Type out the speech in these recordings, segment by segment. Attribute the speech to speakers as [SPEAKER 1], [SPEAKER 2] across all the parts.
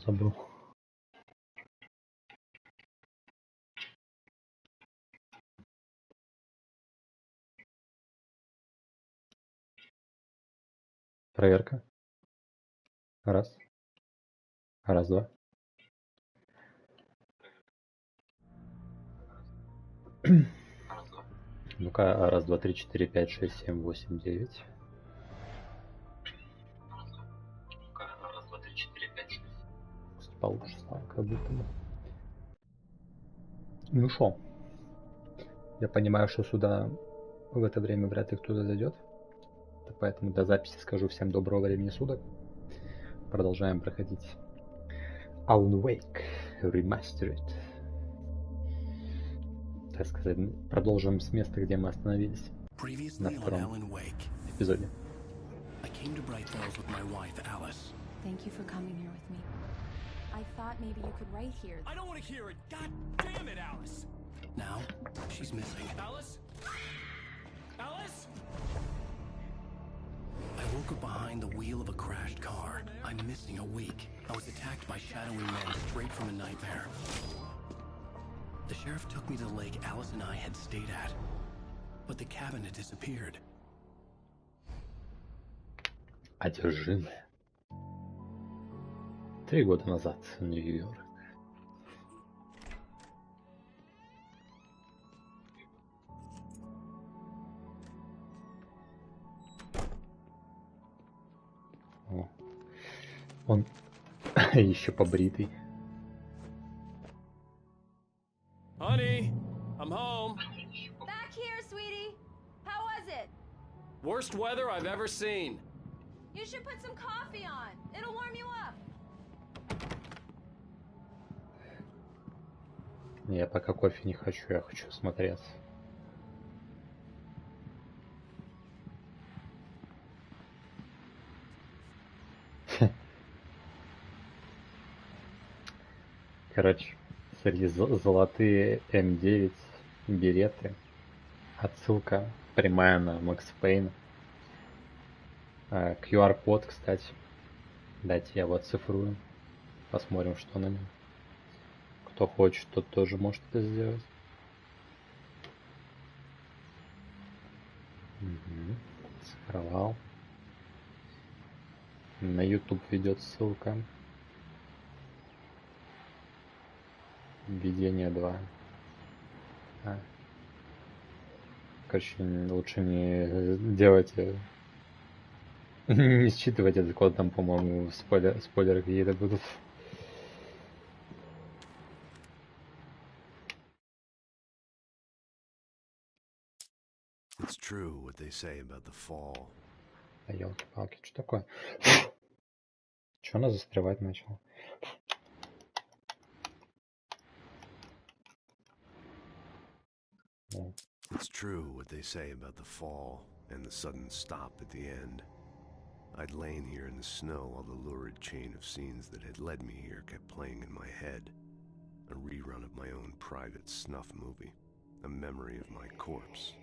[SPEAKER 1] забыл. Проверка. Раз. Раз, два. Ну-ка, раз, два, три, четыре, пять, шесть, семь, восемь, девять. Получше стало, как будто бы. Ну шо? Я понимаю, что сюда в это время вряд ли кто-то зайдет. Поэтому до записи скажу всем доброго времени суток. Продолжаем проходить Alan Wake Remastered. Так сказать, продолжим с места, где мы остановились на втором эпизоде.
[SPEAKER 2] I came to Bright Falls with my wife, Alice.
[SPEAKER 3] Thank you for coming here with me. I thought maybe you could write here.
[SPEAKER 4] I don't want to hear it. God damn it, Alice.
[SPEAKER 2] Now, she's missing.
[SPEAKER 4] Alice? Alice?
[SPEAKER 2] I woke up behind the wheel of a crashed car. I'm missing a week. I was attacked by shadowy men straight from a nightmare. The sheriff took me to the lake Alice and I had stayed at. But the cabin had disappeared.
[SPEAKER 1] Одержимые. 3 года назад в Нью-Йорк. О. Он еще побритый.
[SPEAKER 4] Honey, I'm home.
[SPEAKER 3] Back here, sweetie. How was it?
[SPEAKER 4] Worst weather I've ever seen.
[SPEAKER 3] You should put some coffee on. It'll warm you up.
[SPEAKER 1] Я пока кофе не хочу, я хочу смотреться. Короче, среди золотые М9 береты. Отсылка прямая на Макс Пейн. QR-код, кстати. Дайте я его оцифрую. Посмотрим, что на нем. Кто хочет, тот тоже может это сделать. Угу. Цифровал. На YouTube ведет ссылка. Введение 2. Короче, лучше не делать, не считывать этот код, там, по-моему, спойлеры какие-то будут.
[SPEAKER 5] It's true what they say about the fall.
[SPEAKER 1] А елки-палки, что такое? Че она застревать начала?
[SPEAKER 5] It's true what they say about the fall and the sudden stop at the end. I'd lain here in the snow while the lurid chain of scenes that had led me here kept playing in my head. A rerun of my own private snuff movie. A memory of my corpse.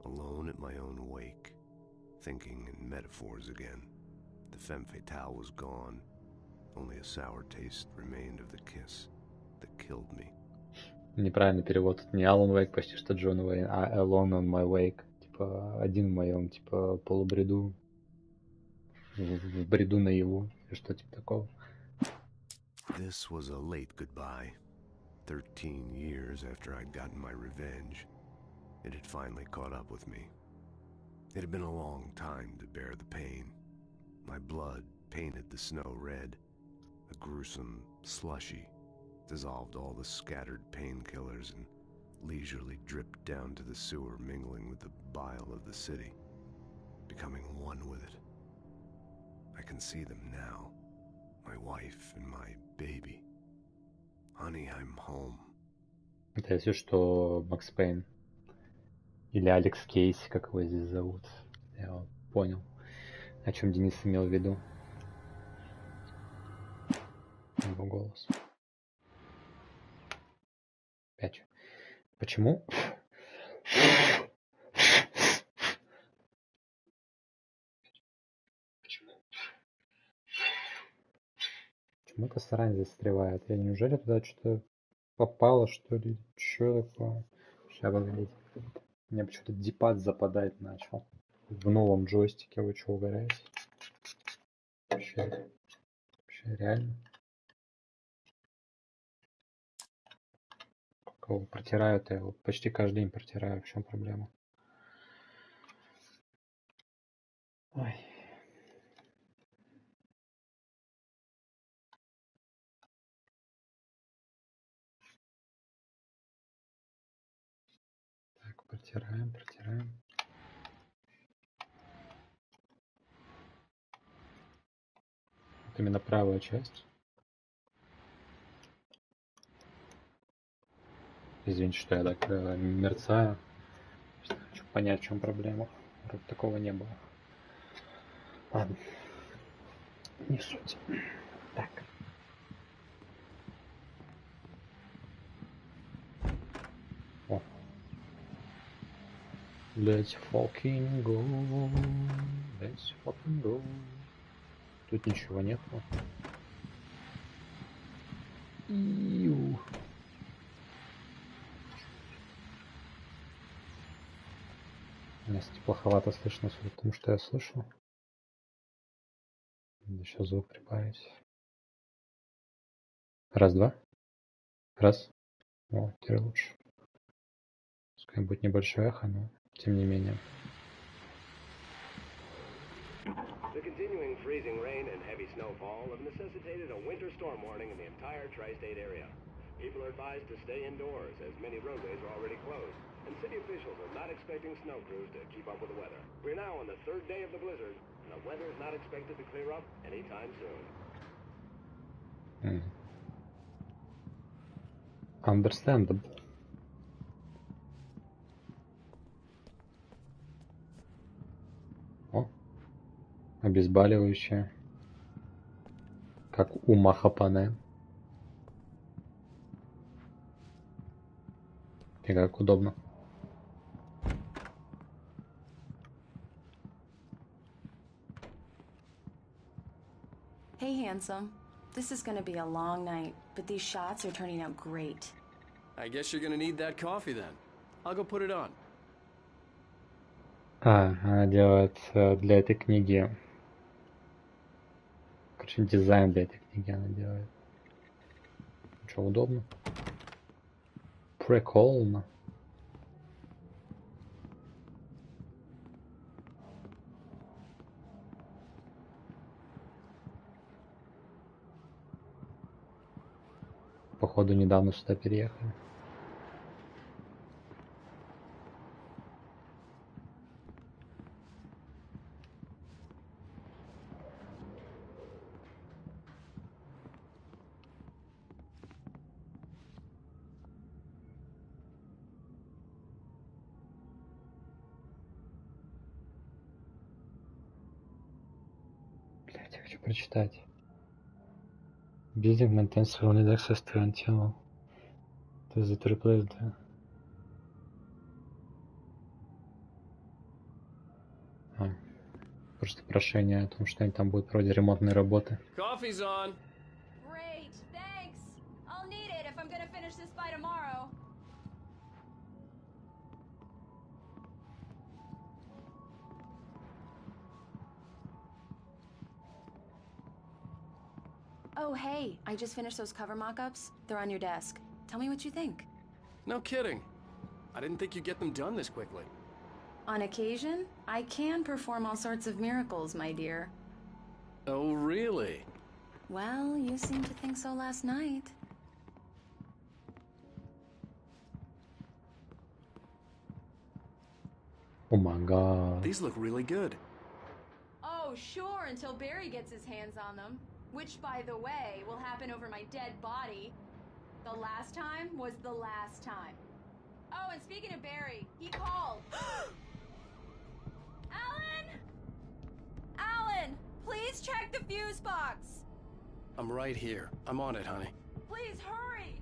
[SPEAKER 5] Alone at my own wake. Thinking in metaphors again. The femme fatale was gone. Only a sour taste remained of the kiss that killed me.
[SPEAKER 1] Неправильный перевод. Это не Alan Wake, почти что Джон Уэйн, а Alone on my wake. Типа, один в моем, типа, полубреду. В бреду наяву. Или что типа такого.
[SPEAKER 5] This was a late goodbye. 13 years after I'd gotten my revenge. It had finally caught up with me. It had been a long time to bear the pain. My blood painted the snow red. A gruesome slushy dissolved all the scattered painkillers and leisurely dripped down to the sewer, mingling with the bile of the city, becoming one with it. I can see them now, my wife and my baby. Honey, I'm home.
[SPEAKER 1] Это если что Макс Пейн. Или Алекс Кейси, как его здесь зовут. Я вот понял, о чем Денис имел в виду. Его голос. 5. Почему? Почему эта срань застревает? Я неужели туда что-то попало, что ли? Чё такое? Сейчас, погодите. У меня почему-то дипад западать начал. В новом джойстике вы что, угораете? Вообще реально? Кого протираю-то? Я его почти каждый день протираю. В чем проблема? Ой. Так, протираем. Вот именно правая часть. Извините, что я так мерцаю. Хочу понять, в чем проблема. Вроде такого не было. Ладно. Не суть. Так. О. Let's fucking go. Let's fucking go. Тут ничего нету. Иу. Меня плоховато слышно, потому что я слышу. Надо еще звук прибавить. Раз, два. Раз. О, теперь лучше. Пускай будет небольшое эхо, но тем не менее.
[SPEAKER 6] The continuing freezing rain and heavy snowfall have necessitated a winter storm warning in the entire tri-state area. People are advised to stay indoors as many roadways are already closed, and city officials are not expecting snow crews to keep up with the weather. We're now on the third day of the blizzard, and the weather is not expected to clear up anytime soon.
[SPEAKER 1] Understandable. О, обезболивающее. Как у Махапане. И как удобно.
[SPEAKER 3] Hey, handsome. This is gonna be a long night, but these shots are turning out great.
[SPEAKER 4] I guess you're gonna need that coffee then. I'll go put it on.
[SPEAKER 1] Она делает для этой книги. Короче, дизайн для этой книги она делает. Что, удобно? Прикольно. Походу, недавно сюда переехали. Блять, я хочу прочитать. Building maintains will need access to until the replace the... Просто прошение о том, что они там будут вроде ремонтные работы.
[SPEAKER 4] Coffee's on.
[SPEAKER 3] Great, thanks. I'll need it if I'm gonna finish this by tomorrow. Oh, hey, I just finished those cover mock-ups. They're on your desk. Tell me what you think.
[SPEAKER 4] No kidding. I didn't think you'd get them done this quickly.
[SPEAKER 3] On occasion, I can perform all sorts of miracles, my dear.
[SPEAKER 4] Oh, really?
[SPEAKER 3] Well, you seemed to think so last night.
[SPEAKER 1] Oh my god.
[SPEAKER 4] These look really good.
[SPEAKER 3] Oh, sure, until Barry gets his hands on them. Which, by the way, will happen over my dead body. The last time was the last time. Oh, and speaking of Barry, he called. Alan! Alan! Please check the fuse box!
[SPEAKER 4] I'm right here. I'm on it, honey.
[SPEAKER 3] Please hurry!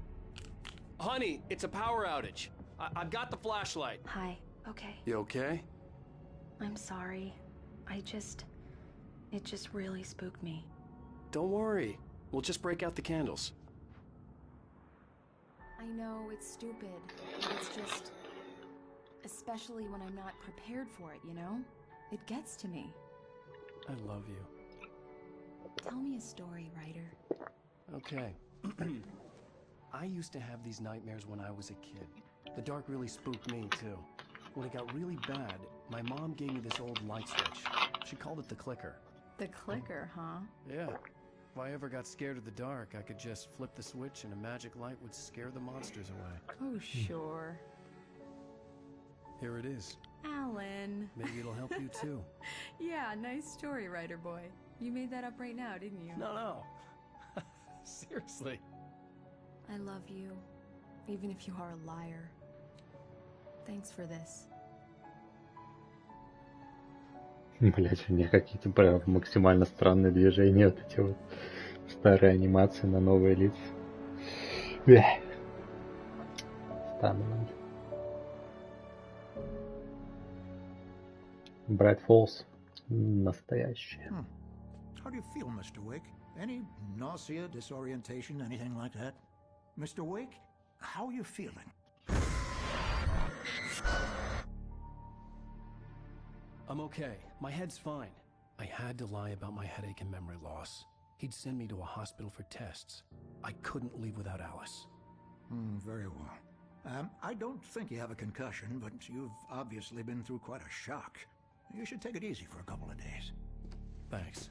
[SPEAKER 4] Honey, it's a power outage. I've got the flashlight.
[SPEAKER 3] Hi, okay.
[SPEAKER 4] You okay?
[SPEAKER 3] I'm sorry. It just really spooked me.
[SPEAKER 4] Don't worry. We'll just break out the candles.
[SPEAKER 3] I know it's stupid, but it's just... Especially when I'm not prepared for it, you know? It gets to me.
[SPEAKER 4] I love you.
[SPEAKER 3] Tell me a story, writer.
[SPEAKER 4] Okay. I used to have these nightmares when I was a kid. The dark really spooked me, too. When it got really bad, my mom gave me this old light switch. She called it the clicker.
[SPEAKER 3] The clicker, huh?
[SPEAKER 4] Yeah. If I ever got scared of the dark, I could just flip the switch and a magic light would scare the monsters away.
[SPEAKER 3] Oh, sure.
[SPEAKER 4] Here it is.
[SPEAKER 3] Alan.
[SPEAKER 4] Maybe it'll help you, too.
[SPEAKER 3] Yeah, nice story, writer boy. You made that up right now, didn't you?
[SPEAKER 4] No. Seriously.
[SPEAKER 3] I love you, even if you are a liar. Thanks for this.
[SPEAKER 1] Блять, у меня какие-то прям максимально странные движения, вот эти вот старые анимации на новые лица. Странно. Bright Falls. Настоящее.
[SPEAKER 7] How do you feel, Mr. Wake? Any nausea, disorientation, anything like that? Mr. Wake, how are you feeling?
[SPEAKER 4] I'm okay. My head's fine. I had to lie about my headache and memory loss. He'd send me to a hospital for tests. I couldn't leave without Alice.
[SPEAKER 7] Very well. I don't think you have a concussion, but you've obviously been through quite a shock. You should take it easy for a couple of days.
[SPEAKER 4] Thanks.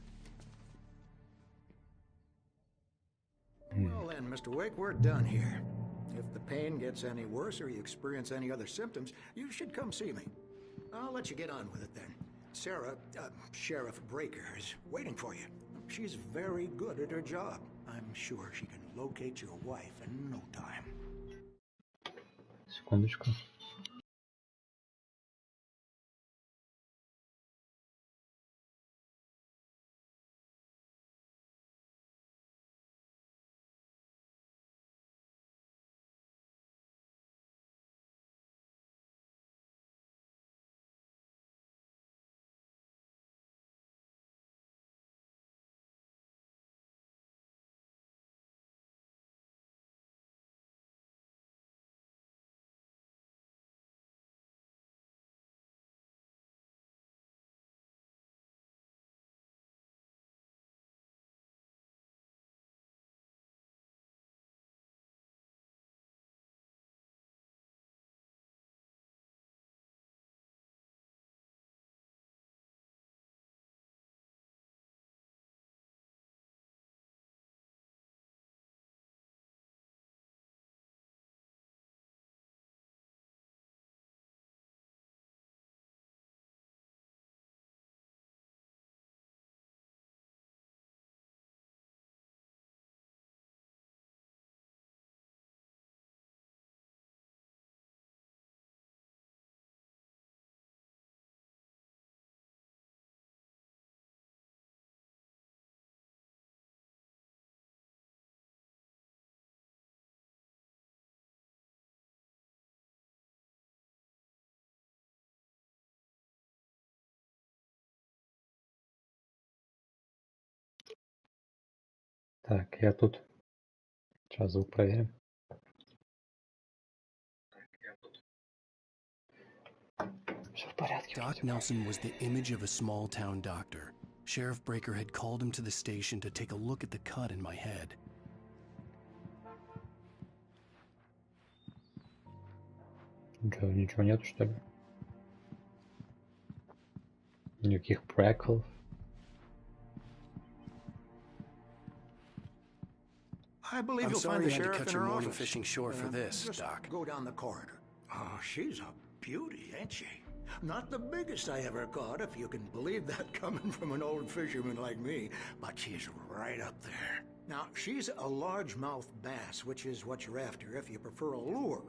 [SPEAKER 7] Well then, Mr. Wake, we're done here. If the pain gets any worse or you experience any other symptoms, you should come see me. I'll let you get on with it then. Sarah, Sheriff Breaker, is waiting for you. She's very good at her job. I'm sure she can locate your wife in no time.
[SPEAKER 1] Секундочку. Так, я тут. Сейчас звук проверим. Все в порядке.
[SPEAKER 2] Doc Nelson was the image of a small-town doctor. Sheriff Breaker had called him to the station to take a look at the cut in my head.
[SPEAKER 1] Ничего нету, что ли? Никаких преколов.
[SPEAKER 7] I believe
[SPEAKER 2] I'm
[SPEAKER 7] you'll
[SPEAKER 2] sorry
[SPEAKER 7] find the
[SPEAKER 2] you had to
[SPEAKER 7] sheriff
[SPEAKER 2] cut
[SPEAKER 7] in
[SPEAKER 2] your
[SPEAKER 7] her
[SPEAKER 2] morning
[SPEAKER 7] office.
[SPEAKER 2] fishing short for this,
[SPEAKER 7] Just
[SPEAKER 2] Doc.
[SPEAKER 7] go down the corridor. Oh, she's a beauty, ain't she? Not the biggest I ever caught, if you can believe that coming from an old fisherman like me, but she's right up there. Now, she's a largemouth bass, which is what you're after if you prefer a lure.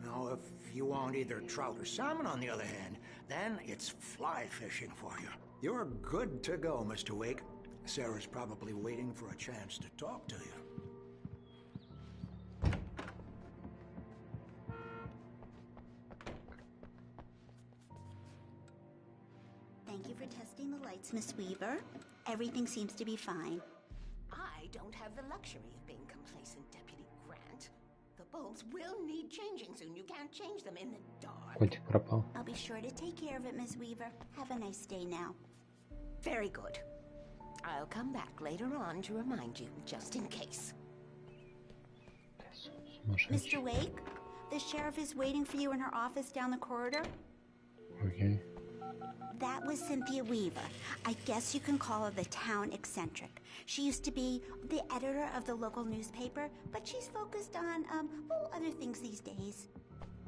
[SPEAKER 7] Now, if you want either trout or salmon, on the other hand, then it's fly fishing for you. You're good to go, Mr. Wake. Sarah's probably waiting for a chance to talk to you.
[SPEAKER 8] Thank you for testing the lights, Miss Weaver. Everything seems to be fine.
[SPEAKER 9] I
[SPEAKER 8] don't have the luxury of being complacent, Deputy Grant. The bulbs will need changing soon. You can't change them in the dark.
[SPEAKER 1] Котик пропал.
[SPEAKER 9] I'll be sure to take care of it, Miss Weaver. Have a nice day now.
[SPEAKER 8] Very good. I'll come back later on to remind you, just in case.
[SPEAKER 9] Mr. Wake, the sheriff is waiting for you in her office down the corridor.
[SPEAKER 1] Okay.
[SPEAKER 9] That was Cynthia Weaver. I guess you can call her the town eccentric. She used to be the editor of the local newspaper, but she's focused on, other things these days.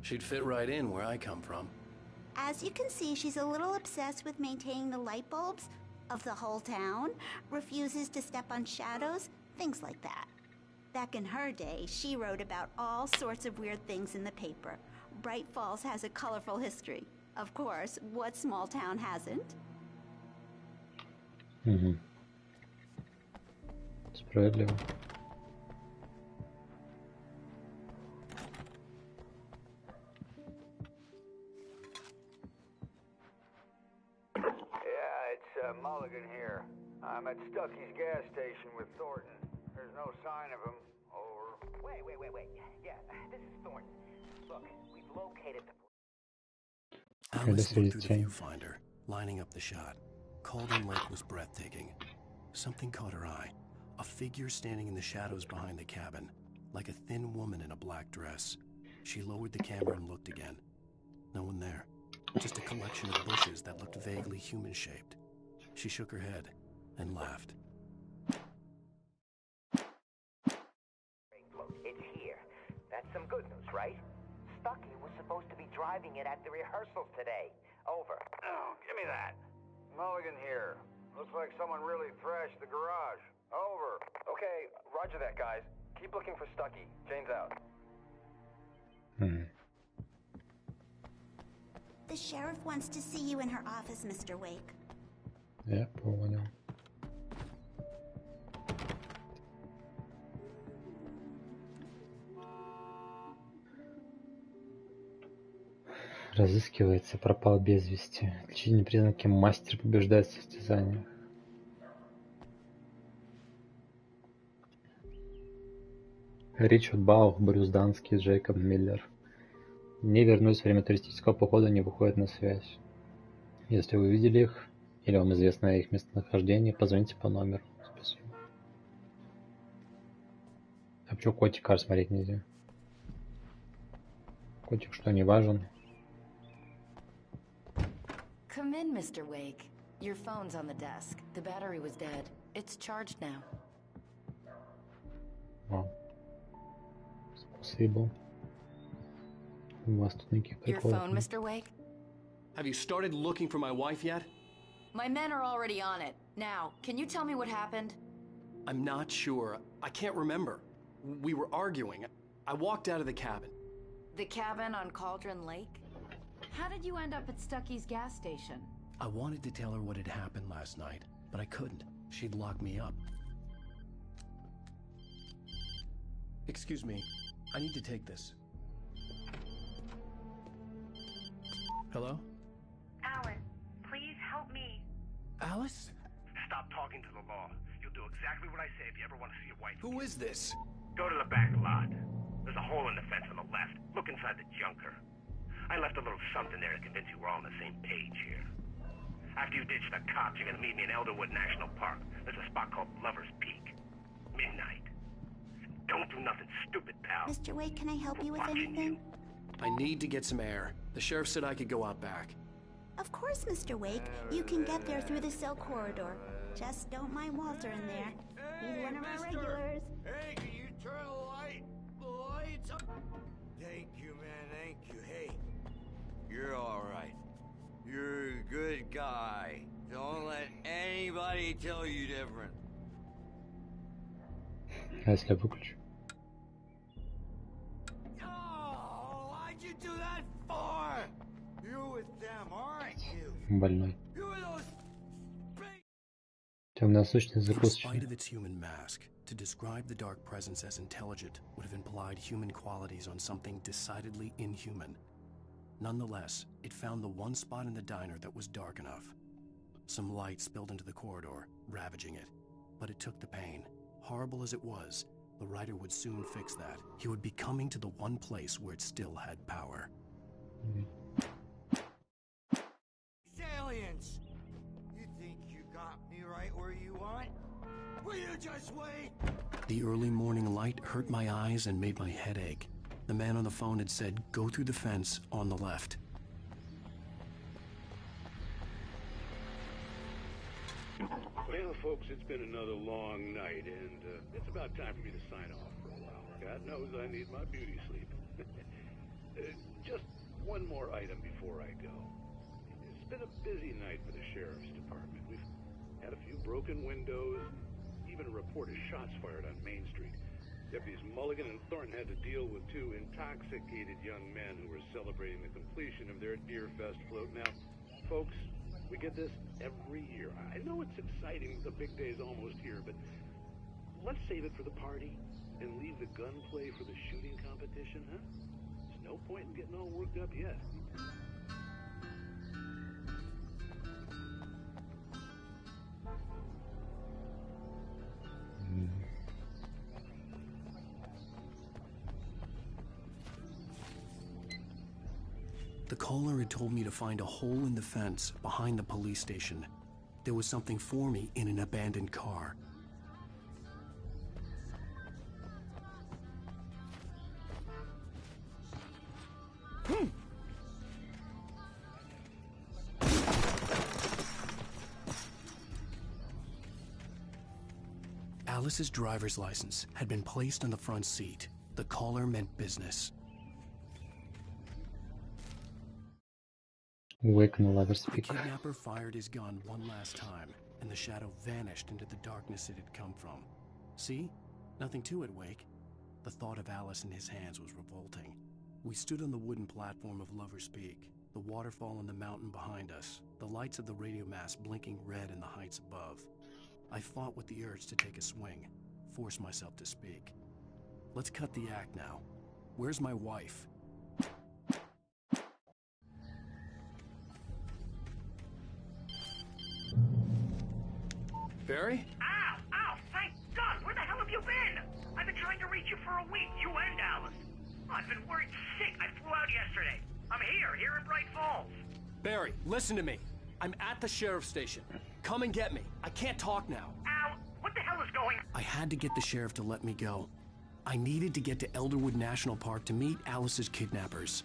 [SPEAKER 4] She'd fit right in where I come from.
[SPEAKER 9] As you can see, she's a little obsessed with maintaining the light bulbs of the whole town, refuses to step on shadows, things like that. Back in her day, she wrote about all sorts of weird things in the paper. Bright Falls has a colorful history. Of course, what small town hasn't?
[SPEAKER 1] Справедливо.
[SPEAKER 10] Yeah, it's Mulligan here. I'm at Stucky's gas station with Thornton. There's no sign of him. Over.
[SPEAKER 11] Wait. Yeah, this is Thornton. Look, we've located the...
[SPEAKER 4] Alice looked through the viewfinder, lining up the shot. Cauldron Lake was breathtaking. Something caught her eye. A figure standing in the shadows behind the cabin, like a thin woman in a black dress. She lowered the camera and looked again. No one there. Just a collection of bushes that looked vaguely human-shaped. She shook her head and laughed.
[SPEAKER 11] Look, it's here. That's some good news, right? Stucky was supposed to be driving it at the rehearsals today. Over.
[SPEAKER 10] Oh, give me that. Mulligan here. Looks like someone really thrashed the garage. Over.
[SPEAKER 11] Okay, roger that, guys. Keep looking for Stucky. Jane's out.
[SPEAKER 9] The sheriff wants to see you in her office, Mr. Wake.
[SPEAKER 1] Я понял. Разыскивается, пропал без вести. Отличительные признаки: мастер побеждает в состязаниях. Ричард Баух, Брюс Данский, Джейкоб Миллер. Не вернусь, время туристического похода, не выходит на связь. Если вы видели их, или вам известно их местонахождение, позвоните по номеру. Спасибо. А почему котика рассмотреть нельзя? Котик что, не важен?
[SPEAKER 12] Come in, Mr. Wake. Your phone's on the desk. The battery was dead. It's charged now.
[SPEAKER 1] О. Спасибо. У вас тут никаких
[SPEAKER 12] Your
[SPEAKER 1] приколов
[SPEAKER 12] phone,
[SPEAKER 1] нет.
[SPEAKER 12] Mr. Wake?
[SPEAKER 4] Have you started looking for my wife yet?
[SPEAKER 12] My men are already on it. Now, can you tell me what happened?
[SPEAKER 4] I'm not sure. I can't remember. We were arguing. I walked out of the cabin.
[SPEAKER 12] The cabin on Cauldron Lake?
[SPEAKER 3] How did you end up at Stucky's gas station?
[SPEAKER 4] I wanted to tell her what had happened last night, but I couldn't. She'd lock me up. Excuse me. I need to take this. Hello?
[SPEAKER 13] Alan, please help me.
[SPEAKER 4] Alice?
[SPEAKER 14] Stop talking to the law. You'll do exactly what I say if you ever want to see your wife.
[SPEAKER 4] Who is this?
[SPEAKER 14] Go to the back lot. There's a hole in the fence on the left. Look inside the junker. I left a little something there to convince you we're all on the same page here. After you ditch the cops, you're gonna meet me in Elderwood National Park. There's a spot called Lover's Peak. Midnight. Don't do nothing stupid, pal.
[SPEAKER 9] Mr. Wake, can I help you with anything?
[SPEAKER 4] I need to get some air. The sheriff said I could go out back.
[SPEAKER 9] Of course, Mr. Wake. You can get there through the cell corridor. Just don't mind Walter in there. He's one of our regulars.
[SPEAKER 7] Hey, can you turn the light? The lights up. Thank you, man. Thank you. Hey, you're all right. You're a good guy. Don't let anybody tell you different.
[SPEAKER 1] А если я выключу?
[SPEAKER 7] Oh, why'd you do that for? You're with them, aren't you?
[SPEAKER 1] Больной.
[SPEAKER 7] You're those.
[SPEAKER 1] Темная сущность
[SPEAKER 4] In spite
[SPEAKER 1] закусочная.
[SPEAKER 4] of its human mask, to describe the dark presence as intelligent would have implied human qualities on something decidedly inhuman. Nonetheless, it found the one spot in the diner that was dark enough. Some light spilled into the corridor, ravaging it, but it took the pain, Horrible as it was, the writer would soon fix that. He would be coming to the one place where it still had power.
[SPEAKER 10] Aliens! You think you got me right where you want? Will you just wait?
[SPEAKER 4] The early morning light hurt my eyes and made my head ache. The man on the phone had said, go through the fence on the left.
[SPEAKER 15] Well, folks, it's been another long night, and it's about time for me to sign off for a while. God knows I need my beauty sleep. Just one more item before I go. It's been a busy night for the Sheriff's Department. We've had a few broken windows, even a report of shots fired on Main Street. Deputies Mulligan and Thornton had to deal with two intoxicated young men who were celebrating the completion of their Deer Fest float. Now, folks, we get this every year. I know it's exciting, the big day's almost here, but let's save it for the party and leave the gunplay for the shooting competition, huh? There's no point in getting all worked up yet.
[SPEAKER 4] The caller had told me to find a hole in the fence behind the police station. There was something for me in an abandoned car. Alice's driver's license had been placed on the front seat. The caller meant business.
[SPEAKER 1] Wake no longer
[SPEAKER 4] The
[SPEAKER 1] speak.
[SPEAKER 4] kidnapper fired his gun one last time, and the shadow vanished into the darkness it had come from. See? Nothing to it, Wake. The thought of Alice in his hands was revolting. We stood on the wooden platform of Lover's Peak, the waterfall on the mountain behind us, the lights of the radio mast blinking red in the heights above. I fought with the urge to take a swing, force myself to speak. Let's cut the act now. Where's my wife? Barry?
[SPEAKER 14] Ow! Ow! Thank God! Where the hell have you been? I've been trying to reach you for a week, you and Alice. I've been worried sick. I flew out yesterday. I'm here in Bright Falls.
[SPEAKER 4] Barry, listen to me. I'm at the sheriff's station. Come and get me. I can't talk now.
[SPEAKER 14] Ow! What the hell is going on?
[SPEAKER 4] I had to get the sheriff to let me go. I needed to get to Elderwood National Park to meet Alice's kidnappers.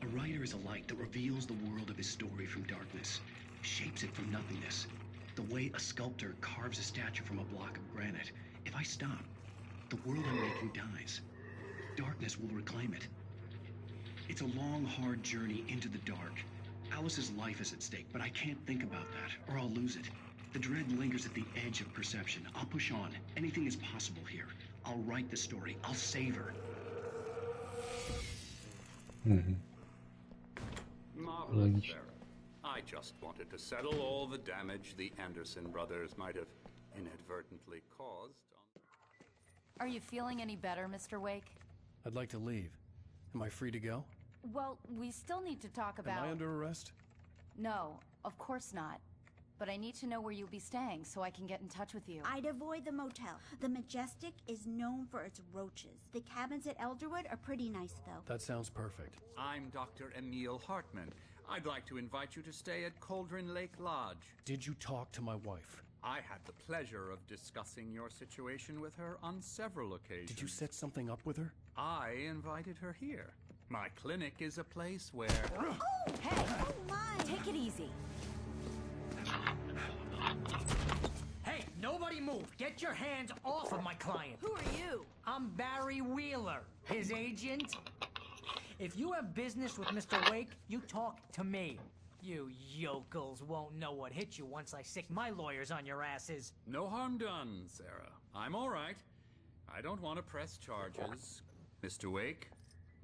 [SPEAKER 4] A writer is a light that reveals the world of his story from darkness, shapes it from nothingness. The way a sculptor carves a statue from a block of granite. If I stop, the world I'm making dies. Darkness will reclaim it. It's a long, hard journey into the dark. Alice's life is at stake, but I can't think about that, or I'll lose it. The dread lingers at the edge of perception. I'll push on. Anything is possible here. I'll write the story. I'll save her.
[SPEAKER 16] Marvelous, Sarah. I just wanted to settle all the damage the Anderson brothers might have inadvertently caused.
[SPEAKER 12] Are you feeling any better, Mr. Wake?
[SPEAKER 4] I'd like to leave. Am I free to go?
[SPEAKER 12] Well, we still need to talk about...
[SPEAKER 4] Am I under arrest?
[SPEAKER 12] No, of course not. But I need to know where you'll be staying so I can get in touch with you.
[SPEAKER 9] I'd avoid the motel. The Majestic is known for its roaches. The cabins at Elderwood are pretty nice, though.
[SPEAKER 4] That sounds perfect.
[SPEAKER 16] I'm Dr. Emil Hartman. I'd like to invite you to stay at Cauldron Lake Lodge.
[SPEAKER 4] Did you talk to my wife?
[SPEAKER 16] I had the pleasure of discussing your situation with her on several occasions.
[SPEAKER 4] Did you set something up with her?
[SPEAKER 16] I invited her here. My clinic is a place where...
[SPEAKER 12] Oh, hey! Oh, my! Take it easy.
[SPEAKER 17] Hey, nobody move! Get your hands off of my client!
[SPEAKER 3] Who are you?
[SPEAKER 17] I'm Barry Wheeler, his agent. If you have business with Mr. Wake, you talk to me. You yokels won't know what hit you once I sick my lawyers on your asses.
[SPEAKER 16] No harm done, Sarah. I'm all right. I don't want to press charges. Mr. Wake,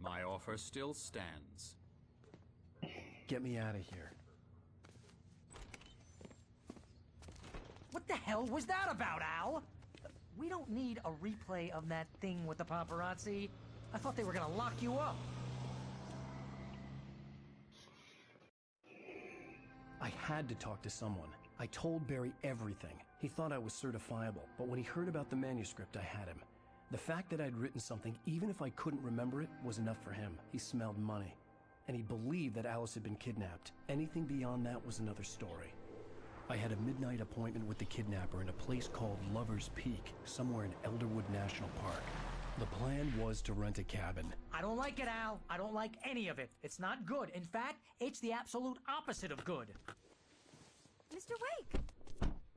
[SPEAKER 16] my offer still stands.
[SPEAKER 4] Get me out of here.
[SPEAKER 17] What the hell was that about, Al? We don't need a replay of that thing with the paparazzi. I thought they were gonna lock you up.
[SPEAKER 4] I had to talk to someone. I told Barry everything. He thought I was certifiable, but when he heard about the manuscript, I had him. The fact that I'd written something, even if I couldn't remember it, was enough for him. He smelled money. And he believed that Alice had been kidnapped. Anything beyond that was another story. I had a midnight appointment with the kidnapper in a place called Lover's Peak, somewhere in Elderwood National Park. The plan was to rent a cabin.
[SPEAKER 17] I don't like it, Al. I don't like any of it. It's not good. In fact, it's the absolute opposite of good.
[SPEAKER 18] Mr. Wake!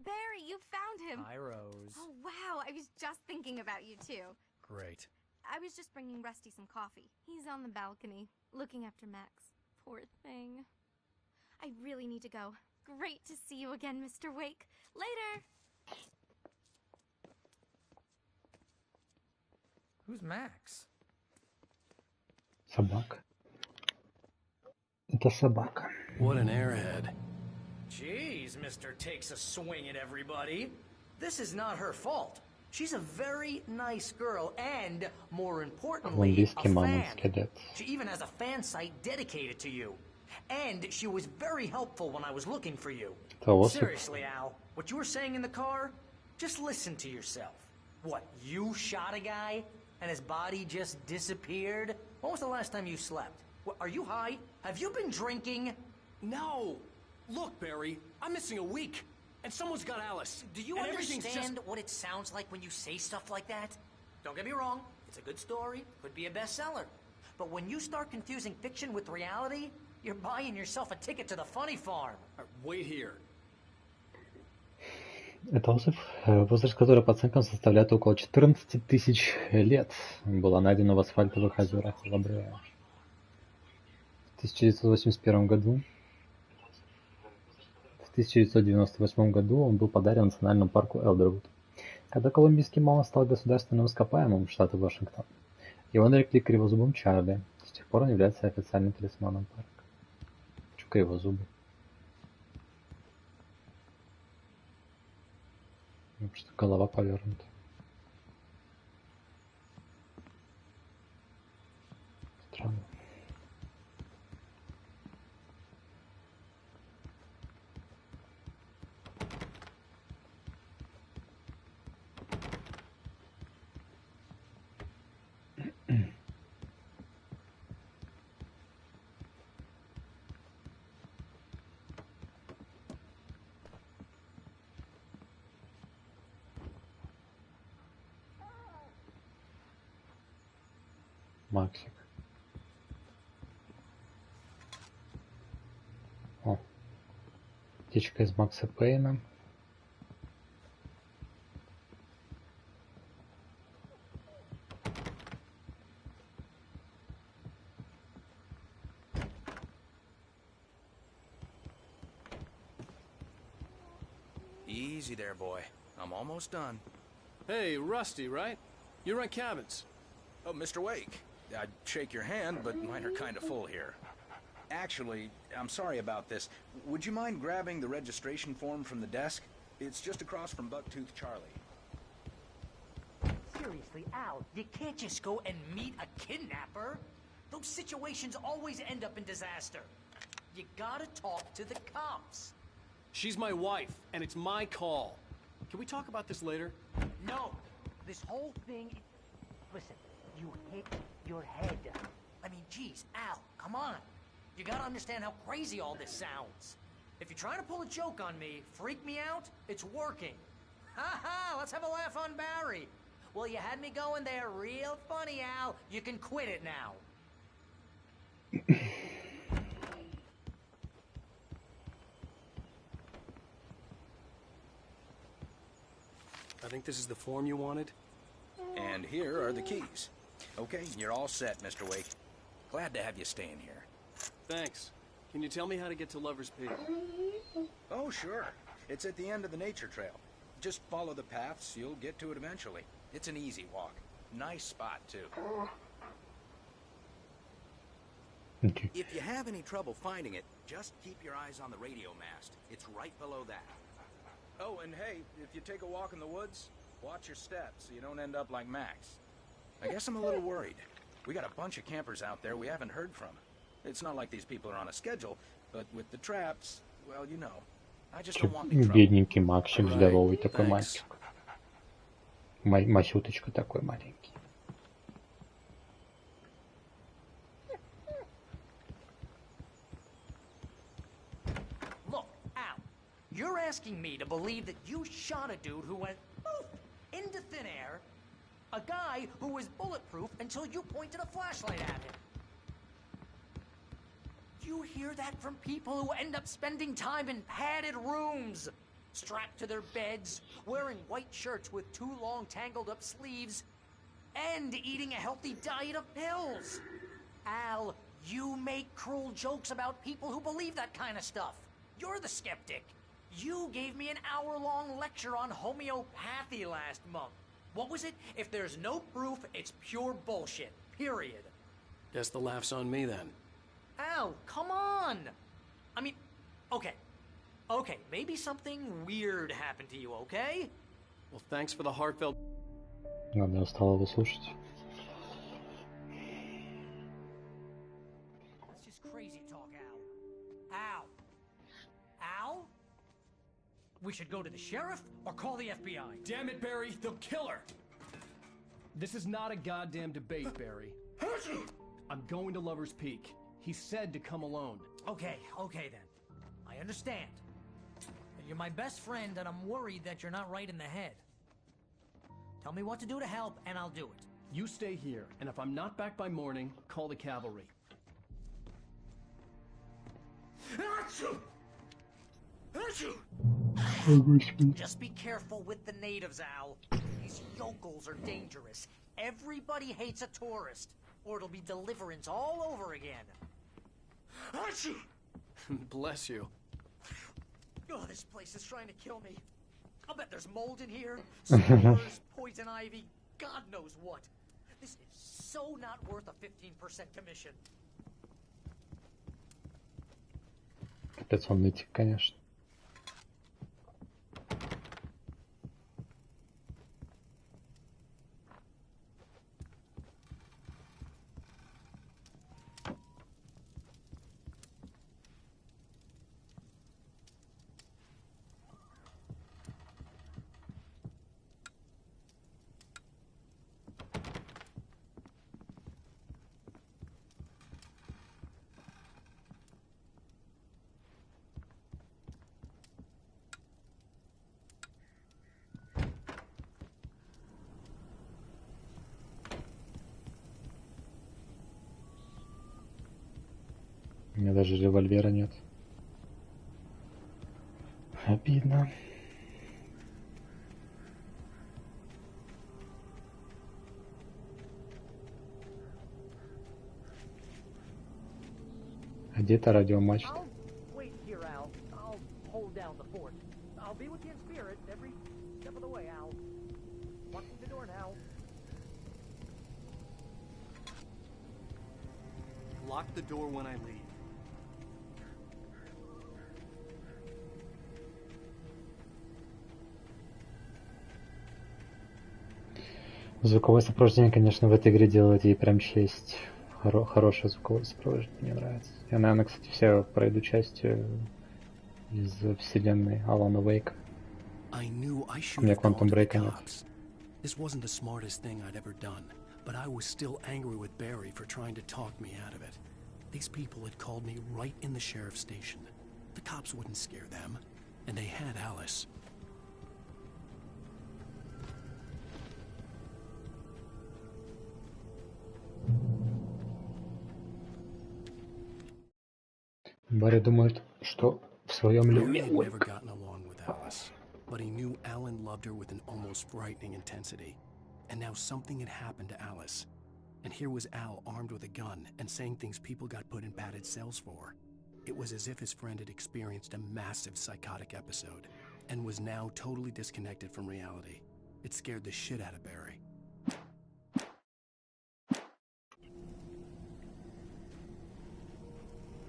[SPEAKER 18] Barry, you found him!
[SPEAKER 17] Hi, Rose.
[SPEAKER 18] Oh, wow. I was just thinking about you, too.
[SPEAKER 4] Great.
[SPEAKER 18] I was just bringing Rusty some coffee. He's on the balcony, looking after Max. Poor thing. I really need to go. Great to see you again, Mr. Wake. Later!
[SPEAKER 17] Who's Max?
[SPEAKER 1] Собака. Это собака.
[SPEAKER 4] What an airhead.
[SPEAKER 17] Jeez, Mr. Takes a swing at everybody. This is not her fault. She's a very nice girl and, more importantly, a fan. She even has a fan site dedicated to you. And she was very helpful when I was looking for you. Seriously, Al, what you were saying in the car, just listen to yourself. What, you shot a guy and his body just disappeared? When was the last time you slept? What, are you high? Have you been drinking?
[SPEAKER 4] No! Look, Barry, I'm missing a week. And someone's got Alice.
[SPEAKER 17] Do you understand what it sounds like when you say stuff like that? Don't get me wrong, it's a good story, could be a bestseller. But when you start confusing fiction with reality, you're buying yourself a ticket to the funny farm.
[SPEAKER 4] Wait here.
[SPEAKER 1] Это возраст, который по оценкам составляет около 14 тысяч лет. Была найдена в асфальтовых озерах Лабрея. В 1981 году. В 1998 году он был подарен национальному парку Элдервуд. Когда колумбийский маун стал государственным ископаемым штата Вашингтон, его нарекли кривозубым Чарли. С тех пор он является официальным талисманом парка. Чё кривозубый? Что голова повернута. Странно. Максик. О. Птичка из Макса Пейна.
[SPEAKER 19] Easy there, boy. I'm almost done.
[SPEAKER 4] Hey, Rusty, right? You rent cabins.
[SPEAKER 19] Oh, Mr. Wake. I'd shake your hand, but mine are kind of full here. Actually, I'm sorry about this. Would you mind grabbing the registration form from the desk? It's just across from Bucktooth Charlie.
[SPEAKER 17] Seriously, Al, you can't just go and meet a kidnapper. Those situations always end up in disaster. You gotta talk to the cops.
[SPEAKER 4] She's my wife, and it's my call. Can we talk about this later?
[SPEAKER 17] No. This whole thing... Listen, you hit your head. I mean, geez, Al, come on. You gotta understand how crazy all this sounds. If you're trying to pull a joke on me, freak me out, it's working. Ha ha, let's have a laugh on Barry. Well, you had me going there real funny, Al. You can quit it now.
[SPEAKER 4] I think this is the form you wanted.
[SPEAKER 19] And here are the keys. Okay, you're all set, Mr. Wake. Glad to have you staying here.
[SPEAKER 4] Thanks. Can you tell me how to get to Lover's Peak?
[SPEAKER 19] Oh, sure. It's at the end of the nature trail. Just follow the paths, you'll get to it eventually. It's an easy walk. Nice spot, too. If you have any trouble finding it, just keep your eyes on the radio mast. It's right below that. Oh, and hey, if you take a walk in the woods, watch your steps so you don't end up like Max. I guess I'm a little worried. We got a bunch of campers out there we haven't heard from. It's not like these people are on a schedule, but with the traps, well, you know. I just don't want any trouble.
[SPEAKER 1] Бедненький Максик, здоровый такой мальчик. Масюточка такой маленький.
[SPEAKER 17] Look, Al, you're asking me to believe that you shot a dude who went poof into thin air, a guy who was bulletproof until you pointed a flashlight at him. You hear that from people who end up spending time in padded rooms, strapped to their beds, wearing white shirts with too long tangled up sleeves, and eating a healthy diet of pills. Al, you make cruel jokes about people who believe that kind of stuff. You're the skeptic. You gave me an hour-long lecture on homeopathy last month. What was it? If there's no proof, it's pure bullshit. Period.
[SPEAKER 4] Guess the laugh's on me then.
[SPEAKER 17] Al, come on! I mean, okay. Okay, maybe something weird happened to you, okay?
[SPEAKER 4] Well, thanks for the heartfelt...
[SPEAKER 1] Ладно, осталось его слушать.
[SPEAKER 17] That's just crazy talk, Al. Al? Al? We should go to the sheriff or call the FBI.
[SPEAKER 4] Damn it, Barry, they'll kill her! This is not a goddamn debate, Barry. I'm going to Lover's Peak. He said to come alone.
[SPEAKER 17] Okay then. I understand. You're my best friend, and I'm worried that you're not right in the head. Tell me what to do to help, and I'll do it.
[SPEAKER 4] You stay here, and if I'm not back by morning, call the cavalry.
[SPEAKER 17] Just be careful with the natives, Al. These yokels are dangerous. Everybody hates a tourist, or it'll be deliverance all over again.
[SPEAKER 4] Bless you.
[SPEAKER 17] Oh, this place is trying to kill me. I'll bet there's mold in here, spores, poison ivy, God knows what. This is so not worth a 15% commission.
[SPEAKER 1] Капец, он нытик, конечно. У меня даже револьвера нет. Обидно. А где-то радиомачта.
[SPEAKER 17] Wait here, Al. I'll hold down the fort. I'll be with you in spirit every step of the way, Al. Locking the door now.
[SPEAKER 4] Lock the door when I leave.
[SPEAKER 1] Звуковое сопровождение, конечно, в этой игре делает ей прям честь. Хорошее звуковое сопровождение, мне нравится. Я, наверное, кстати, все пройду части из вселенной Алана Вейка. У меня Quantum Break нет.
[SPEAKER 2] This wasn't the smartest thing I'd ever done, but I was still angry with Barry for trying to talk me out of it. These people had called me right in the sheriff's station. The cops wouldn't scare them, and they had Alice.
[SPEAKER 1] Барри думает, что в своем
[SPEAKER 2] Barry had
[SPEAKER 1] люме.
[SPEAKER 2] never gotten along with Alice, but he knew Alan loved her with an almost frightening intensity. And now something had happened to Alice. And here was Al armed with a gun and saying things people got put in padded cells for. It was as if his friend had experienced a massive psychotic episode and was now totally disconnected from reality. It scared the shit out of Barry.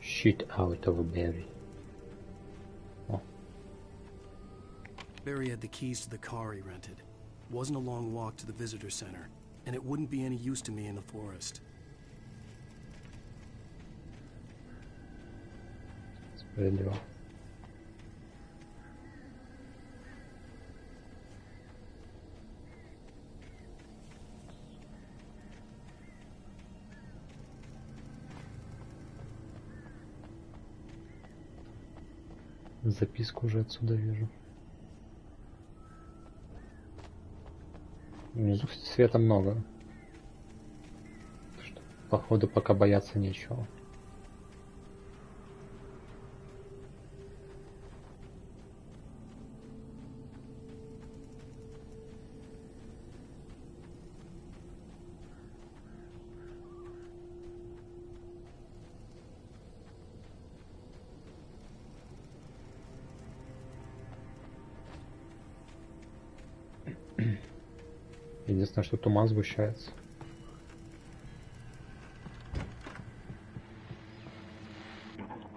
[SPEAKER 1] Shit out of Barry. Oh.
[SPEAKER 2] Barry had the keys to the car he rented. Wasn't a long walk to the visitor center, and it wouldn't be any use to me in the forest.
[SPEAKER 1] Справедливо. Записку уже отсюда вижу. Внизу, кстати, света много. Что, походу, пока бояться нечего. Единственное, что туман сгущается.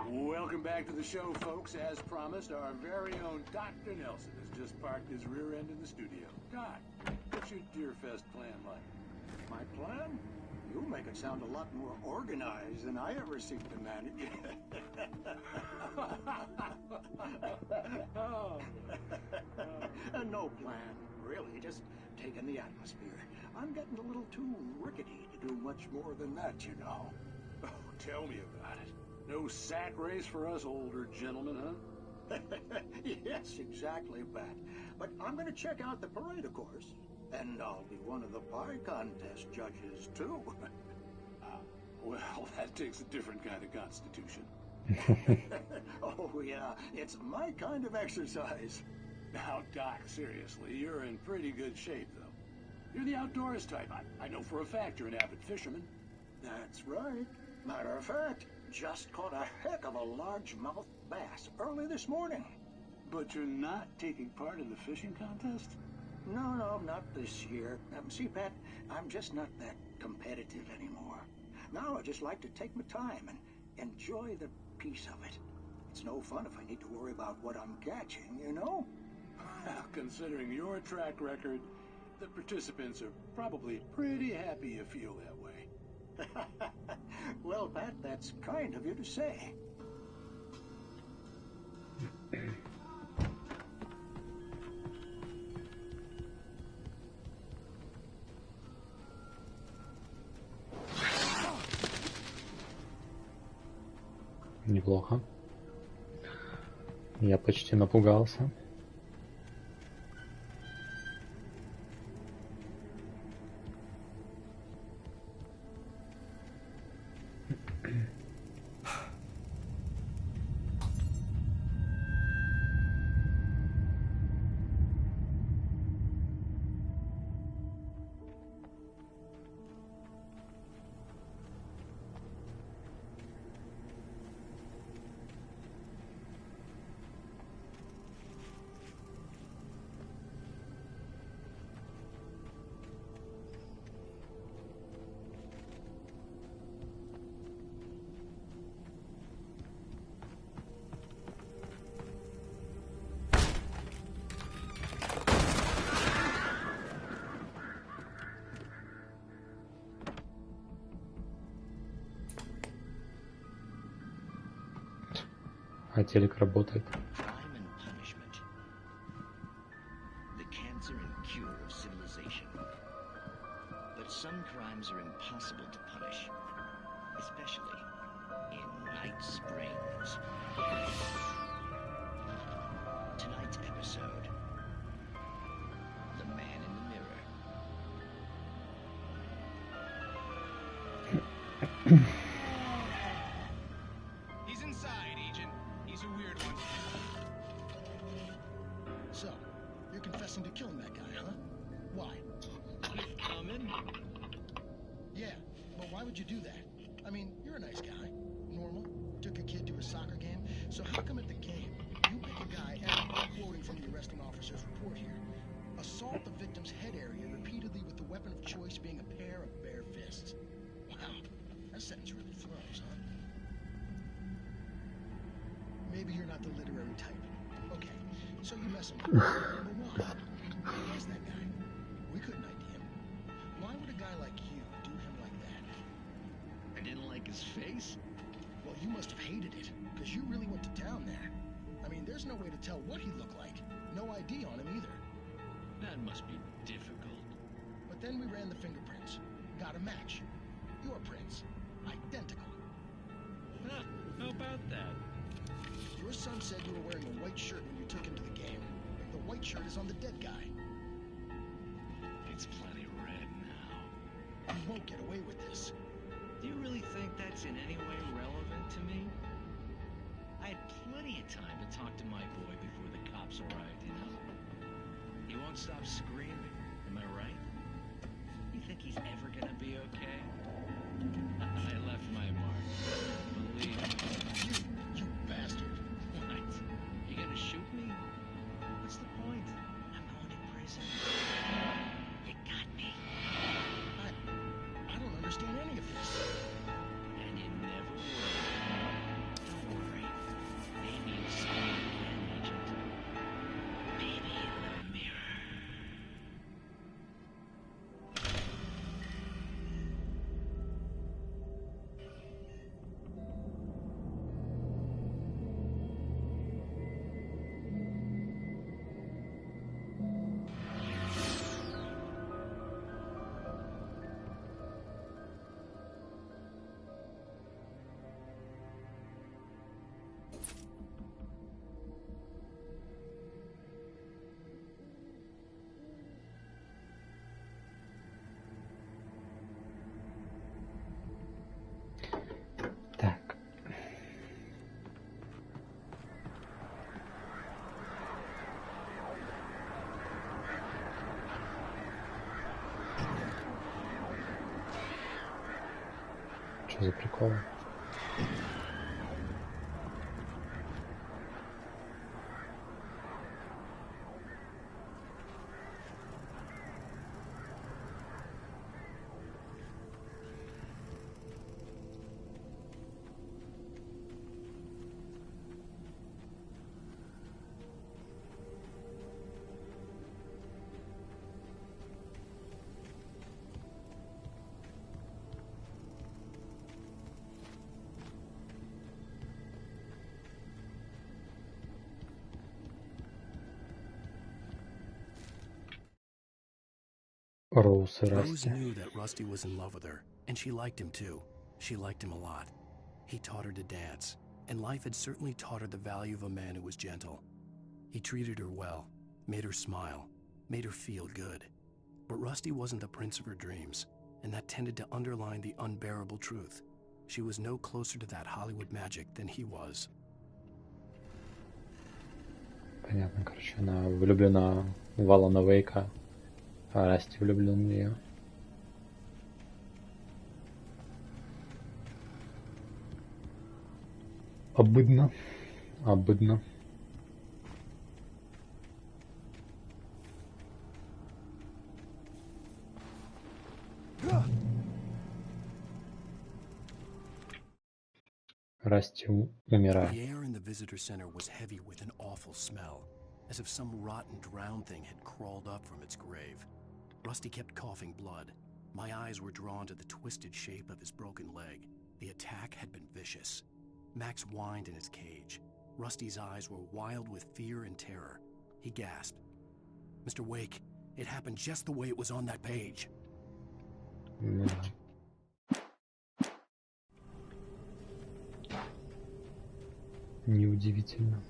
[SPEAKER 15] Welcome back to the show, folks. As promised, our very own Dr. Nelson has just parked his rear end in the studio. Doc, what's your Deerfest plan like?
[SPEAKER 7] My plan? You make it sound a lot more organized than I ever seem to manage. No plan, really. Just taking the atmosphere. I'm getting a little too rickety to do much more than that, you know.
[SPEAKER 15] Oh, tell me about it. No sack race for us older gentlemen, huh?
[SPEAKER 7] Yes, exactly, Pat. But I'm going to check out the parade, of course. And I'll be one of the pie contest judges, too.
[SPEAKER 15] Well, that takes a different kind of constitution.
[SPEAKER 7] Oh, yeah. It's my kind of exercise.
[SPEAKER 15] Now, Doc, seriously, you're in pretty good shape, though. You're the outdoors type. I know for a fact you're an avid fisherman.
[SPEAKER 7] That's right. Matter of fact, just caught a heck of a largemouth bass early this morning.
[SPEAKER 15] But you're not taking part in the fishing contest?
[SPEAKER 7] No, not this year. See, Pat, I'm just not that competitive anymore. Now I just like to take my time and enjoy the peace of it. It's no fun if I need to worry about what I'm catching, you know?
[SPEAKER 15] Well, considering your track record, the participants are probably pretty happy you feel that way.
[SPEAKER 7] Well, Pat, that's kind of you to say.
[SPEAKER 1] Неплохо. Я почти напугался. А телек работает.
[SPEAKER 20] Crime and punishment. The cancer and cure of civilization. But some crimes are impossible to punish, especially in Night Springs. Tonight's episode, The Man in the Mirror.
[SPEAKER 21] He's inside, Agent. He's a weird one.
[SPEAKER 22] So, you're confessing to killing that guy, huh? Why?
[SPEAKER 21] Coming?
[SPEAKER 22] Yeah, but why would you do that? I mean, you're a nice guy. Normal. Took a kid to a soccer game. So how come at the game, you pick a guy, and I'm quoting from the arresting officer's report here, assault the victim's head area repeatedly with the weapon of choice being a pair of bare fists? Wow, that sentence really throws, huh? Maybe you're not the literary type. Okay, so you mess him up. But why? Who is that guy? We couldn't ID him. Why would a guy like you do him like that?
[SPEAKER 20] I didn't like his face?
[SPEAKER 22] Well, You must have hated it, because you really went to town there. I mean, there's no way to tell what he looked like. No ID on him either.
[SPEAKER 20] That must be difficult.
[SPEAKER 22] But then we ran the fingerprints. Got a match. Your prints. Identical.
[SPEAKER 20] Huh, how about that?
[SPEAKER 22] Your son said you were wearing a white shirt when you took him to the game. The white shirt is on the dead guy.
[SPEAKER 20] It's plenty red now.
[SPEAKER 22] You won't get away with this.
[SPEAKER 20] Do you really think that's in any way relevant to me? I had plenty of time to talk to my boy before the cops arrived, you know? He won't stop screaming, am I right? You think he's ever gonna be okay? I left my mark. Believe me.
[SPEAKER 22] You bastard.
[SPEAKER 20] What? You gonna shoot me? What's the point? I'm going to prison. You got me.
[SPEAKER 22] I don't understand any of this.
[SPEAKER 20] And you never will. Don't worry. Maybe you'll see me again, Agent. Maybe in the mirror.
[SPEAKER 1] Так. Что за прикол? Роуз и
[SPEAKER 2] Rose
[SPEAKER 1] Расти.
[SPEAKER 2] knew that Rusty was in love with her, and she liked him too. She liked him a lot. He taught her to dance, and life had certainly taught her the value of a man who was gentle. He treated her well, made her smile, made her feel good. But Rusty wasn't the prince of her dreams, and that tended to underline the unbearable truth. She was no closer to that Hollywood magic than he was.
[SPEAKER 1] Понятно, короче, она влюблена в Алана Вейка, а Расти влюблен в нее. Обыдно. Обыдно. Расти умирает.
[SPEAKER 2] The air in the visitor center was heavy with an awful smell, as if some rotten drowned thing had crawled up from its grave. Rusty kept coughing blood. My eyes were drawn to the twisted shape of his broken leg. The attack had been vicious. Max whined in his cage. Rusty's eyes were wild with fear and terror. He gasped. Mr. Wake, it happened just the way it was on that page.
[SPEAKER 1] Неудивительно.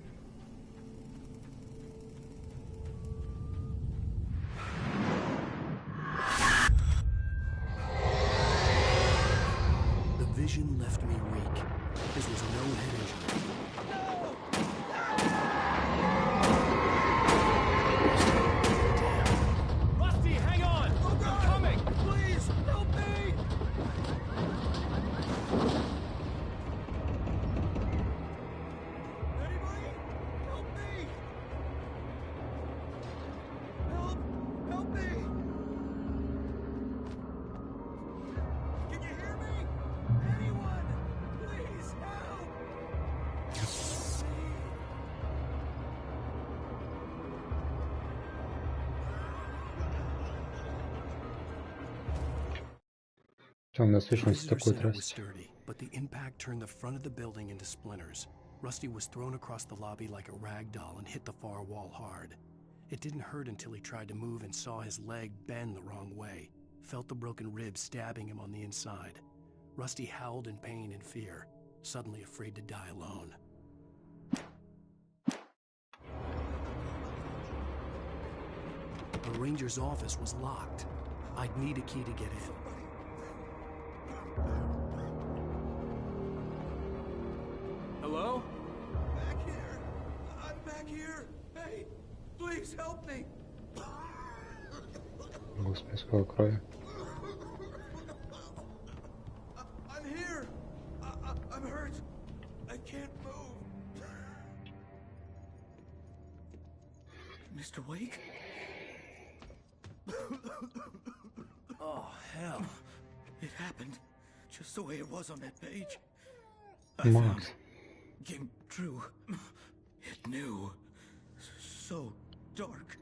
[SPEAKER 2] The vision left me weak. This was no head injury.
[SPEAKER 5] Rusty, hang on! I'm coming! Please, help me! Anybody? Help me! Help! Help me! Can you hear me? Anyone? Please, help!
[SPEAKER 1] Темная
[SPEAKER 2] The
[SPEAKER 1] сущность
[SPEAKER 2] visitor
[SPEAKER 1] такой
[SPEAKER 2] center was
[SPEAKER 1] Расти.
[SPEAKER 2] sturdy,
[SPEAKER 4] but the impact turned the front of the building into splinters. Rusty was thrown across the lobby like a rag doll and hit the far wall hard. It didn't hurt until he tried to move and saw his leg bend the wrong way, felt the broken rib stabbing him on the inside. Rusty howled in pain and fear, suddenly afraid to die alone. The ranger's office was locked. I'd need a key to get in.
[SPEAKER 5] Hello?
[SPEAKER 6] Back here! I'm back here! Hey, please help me!
[SPEAKER 1] Господи, сколько крови.
[SPEAKER 6] I'm here! I'm hurt! I can't move! Mr. Wake?
[SPEAKER 4] Oh, hell.
[SPEAKER 6] It happened just the way it was on that page.
[SPEAKER 1] Max.
[SPEAKER 6] Came true. It knew. So dark.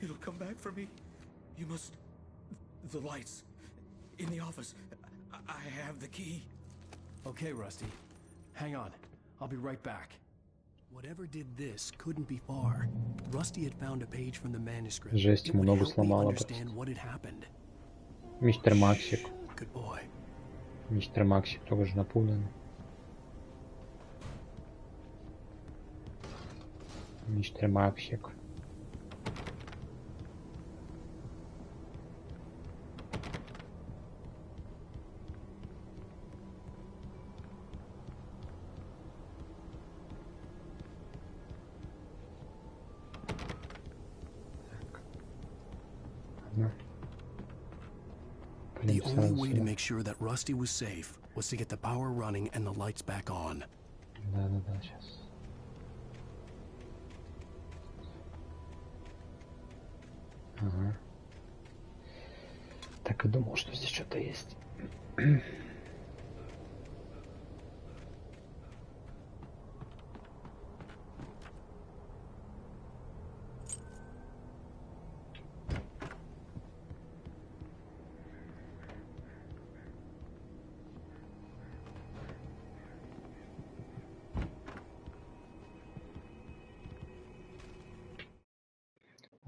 [SPEAKER 6] It'll come back for me. You must... The lights. In the office. I have the key.
[SPEAKER 4] Okay, Rusty. Hang on. I'll be right back. Whatever did this couldn't be far. Rusty had found a page from the manuscript.
[SPEAKER 1] Жесть, ему ногу сломало. Мистер Максик.
[SPEAKER 4] Good boy.
[SPEAKER 1] Мистер Максик тоже напуган. Мистер Максик.
[SPEAKER 4] The only way to make sure that Rusty was safe was to get the power running and the lights back on.
[SPEAKER 1] Да, сейчас. Ага. Так и думал, что здесь что-то есть.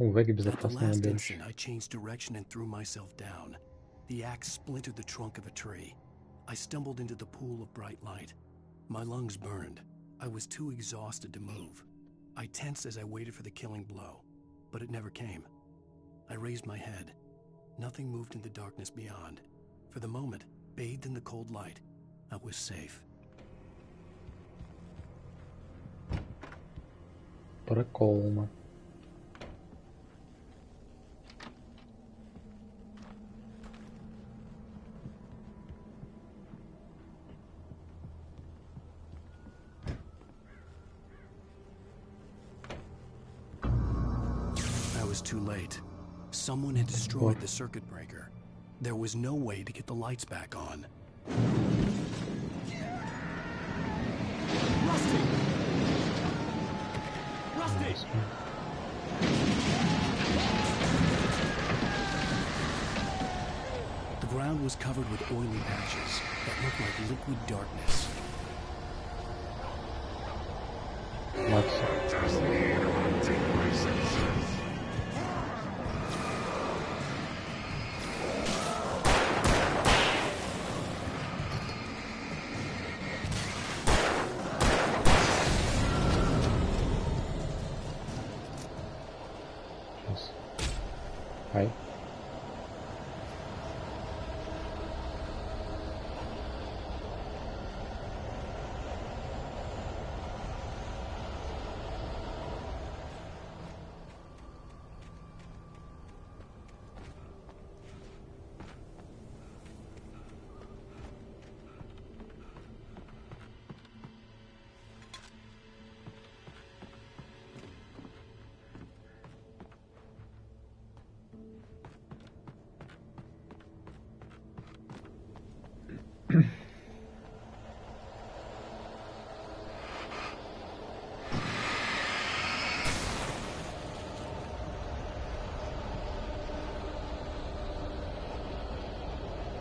[SPEAKER 4] At the last instant, I changed direction and threw myself down. The axe splintered the trunk of a tree. I stumbled into the pool of bright light. My lungs burned. I was too exhausted to move. I tensed as I waited for the killing blow, but it never came. I raised my head. Nothing moved in the darkness beyond. For the moment, bathed in the cold light, I was safe.
[SPEAKER 1] Прикольно.
[SPEAKER 4] Too late. Someone had destroyed the circuit breaker. There was no way to get the lights back on.
[SPEAKER 5] Rusty! Rusty!
[SPEAKER 4] The ground was covered with oily patches that looked like liquid darkness.
[SPEAKER 1] Hi.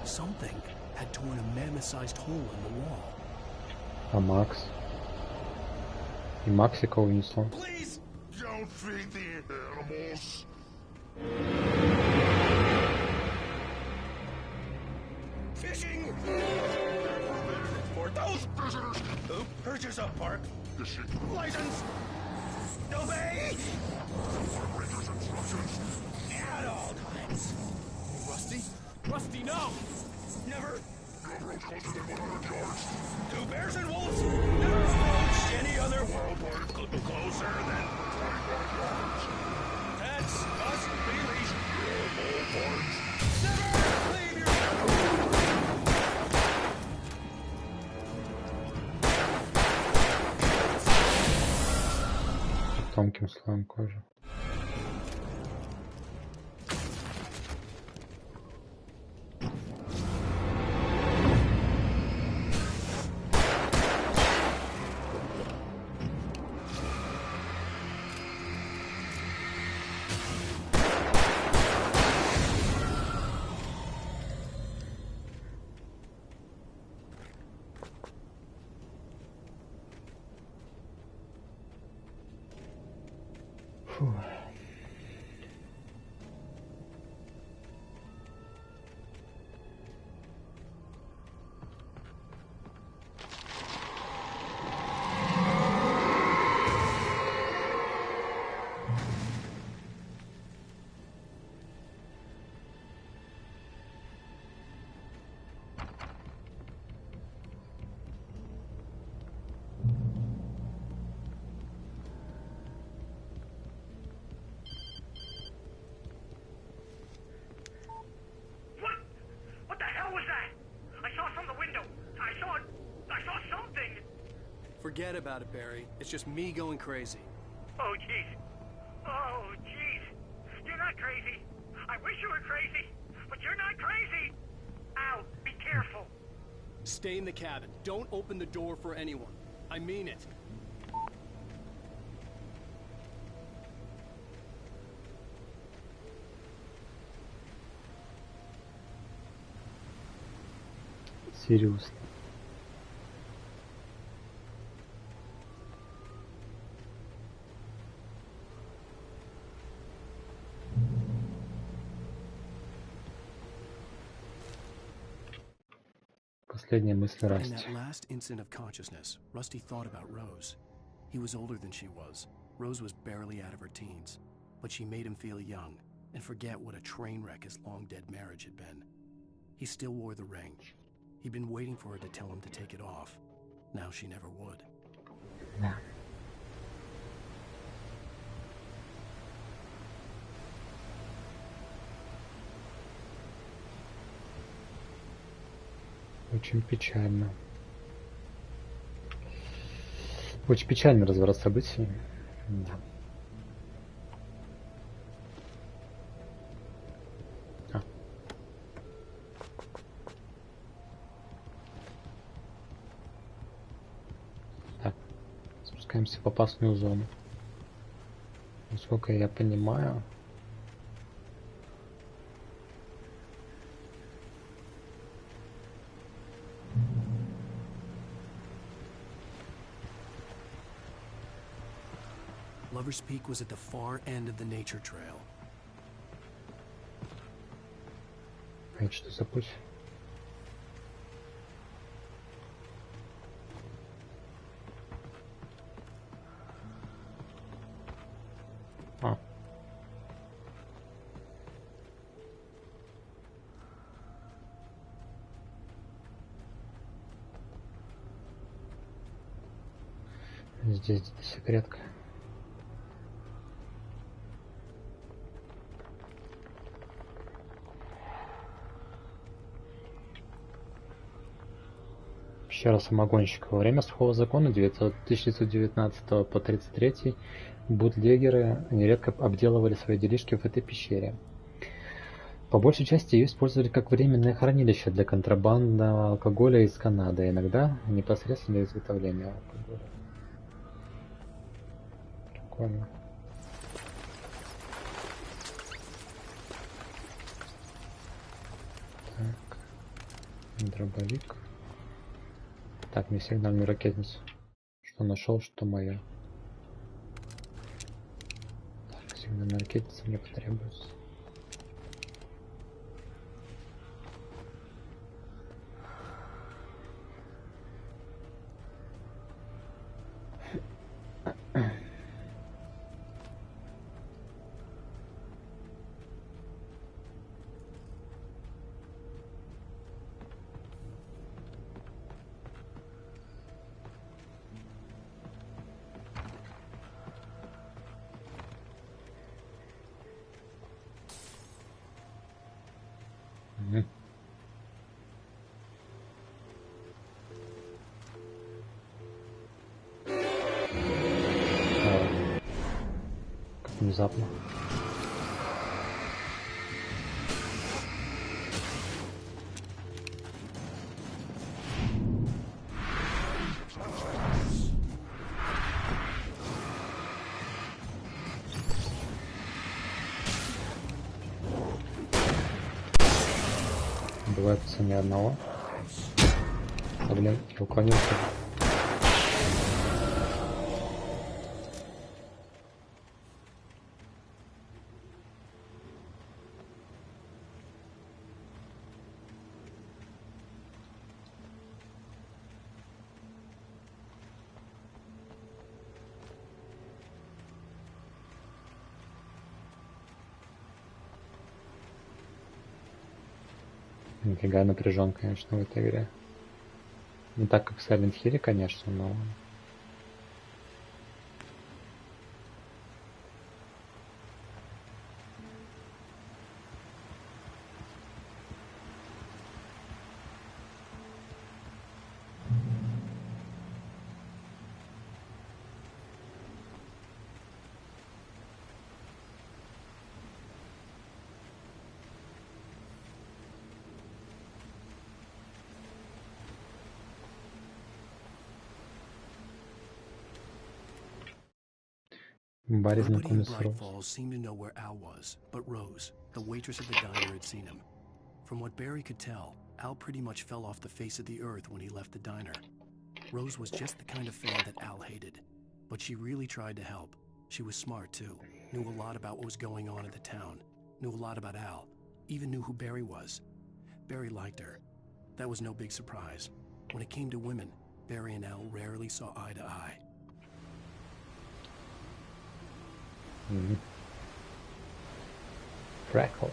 [SPEAKER 4] Something had torn a mammoth-sized hole in the wall.
[SPEAKER 1] А Макс? И Максика унесло.
[SPEAKER 5] Please don't feed the animals.
[SPEAKER 19] Fishing! For those visitors who purchase a park license, obey!
[SPEAKER 5] Rangers instructions.
[SPEAKER 19] At all times.
[SPEAKER 5] Rusty? Rusty, no!
[SPEAKER 19] Never.
[SPEAKER 5] No road closer than 100 yards.
[SPEAKER 19] Two bears and wolves never approach any other wildlife closer than
[SPEAKER 5] 25 yards.
[SPEAKER 19] That's must be leashed.
[SPEAKER 5] All times.
[SPEAKER 19] Never leave your
[SPEAKER 1] Тонким слоем кожи. Фу.
[SPEAKER 14] What the hell was that? I saw from the window. I saw something.
[SPEAKER 4] Forget about it, Barry. It's just me going crazy.
[SPEAKER 14] Oh, jeez. Oh, jeez. You're not crazy. I wish you were crazy, but you're not crazy. Ow, be careful.
[SPEAKER 4] Stay in the cabin. Don't open the door for anyone. I mean it.
[SPEAKER 1] Серьезно. Последняя мысль
[SPEAKER 4] In
[SPEAKER 1] Расти.
[SPEAKER 4] that last instant of consciousness, Rusty thought about Rose. He was older than she was. Rose was barely out of her teens. But she made him feel young and forget what a train wreck his long-dead marriage had been. He still wore the ring. He'd been waiting for her to tell him to take it off. Now she never would.
[SPEAKER 1] Да. Очень печально. Очень печальный разворот событий. Да. Так. Спускаемся в опасную зону. Насколько я понимаю,
[SPEAKER 4] Lover's Peak was at the far end of the nature trail.
[SPEAKER 1] это что за путь? А. Здесь где-то секретка. Пещера самогонщика. Во время сухого закона 1919 по 1933 бутлегеры нередко обделывали свои делишки в этой пещере. По большей части ее использовали как временное хранилище для контрабандного алкоголя из Канады, а иногда непосредственно для изготовления алкоголя. Прикольно. Так. Дробовик. Так, мне сигнальную ракетницу. Что нашел, что мое. Так, сигнальная ракетница мне потребуется. Как внезапно. Бывает по цене одного. А, блин, я уклонился. Нифига напряжен, конечно, в этой игре. Не так, как в Silent Hill, конечно, но...
[SPEAKER 4] Nobody in Bright Falls seemed to know where Al was, but Rose, the waitress at the diner, had seen him. From what Barry could tell, Al pretty much fell off the face of the earth when he left the diner. Rose was just the kind of fan that Al hated, but she really tried to help. She was smart too, knew a lot about what was going on in the town, knew a lot about Al, even knew who Barry was. Barry liked her. That was no big surprise. When it came to women, Barry and Al rarely saw eye to eye.
[SPEAKER 1] Freckle.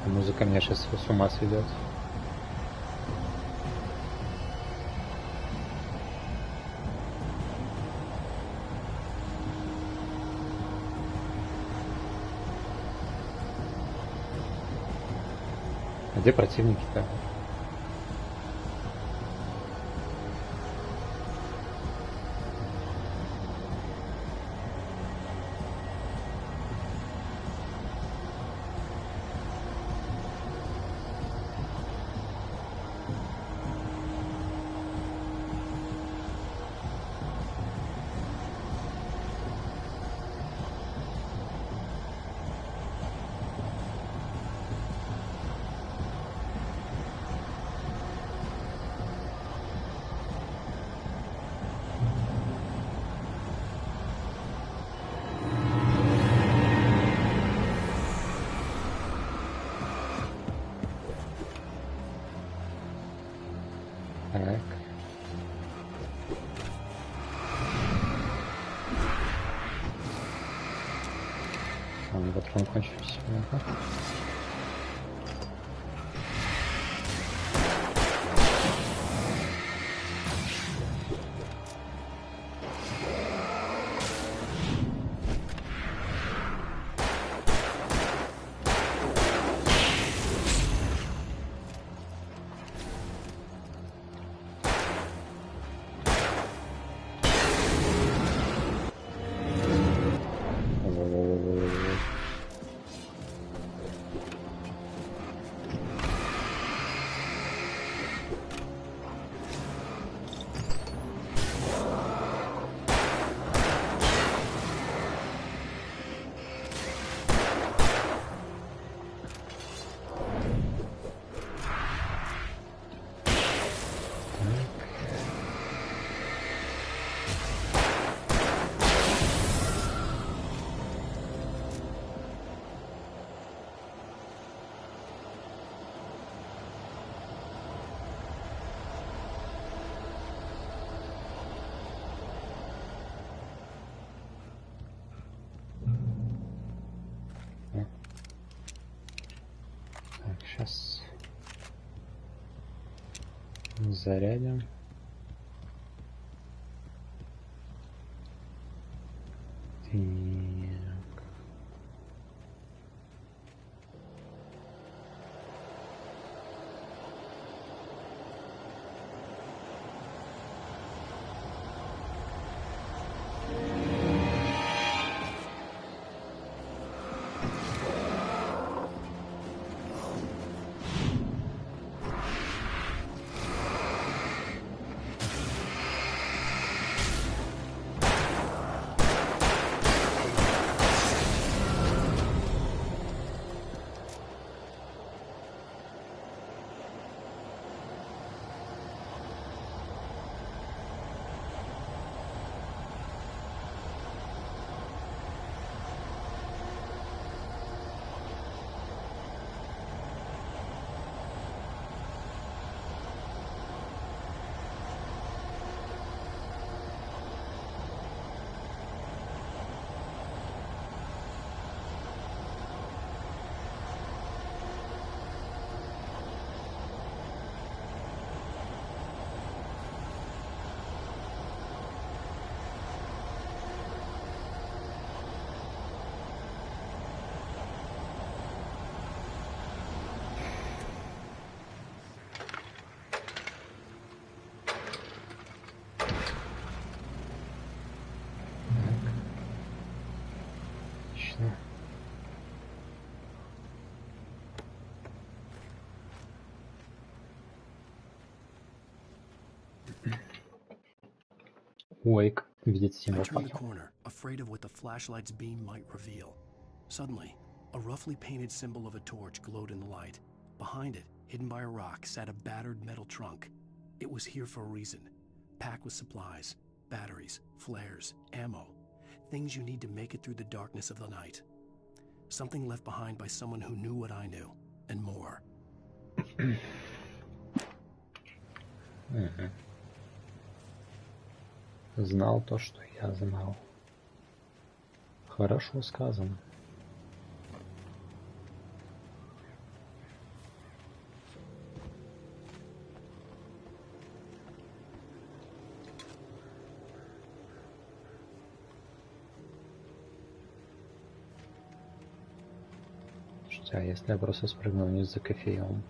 [SPEAKER 1] Музыка меня сейчас с ума сведет. А где противники-то? Так. Патрон кончился. Сейчас зарядим. Так. Отлично. Уэйк видит
[SPEAKER 4] I
[SPEAKER 1] символ
[SPEAKER 4] turned the
[SPEAKER 1] факела.
[SPEAKER 4] corner, afraid of what the flashlight's beam might reveal. Suddenly, a roughly painted symbol of a torch glowed in the light. Behind it, hidden by a rock, sat a battered metal trunk. It was here for a reason. Packed with supplies, batteries, flares, ammo. Things you need to make it through the darkness of the night. Something left behind by someone who knew what I knew, and more.
[SPEAKER 1] Знал то, что я знал. Хорошо сказано. Слушайте, а если я просто спрыгну вниз за кофеем?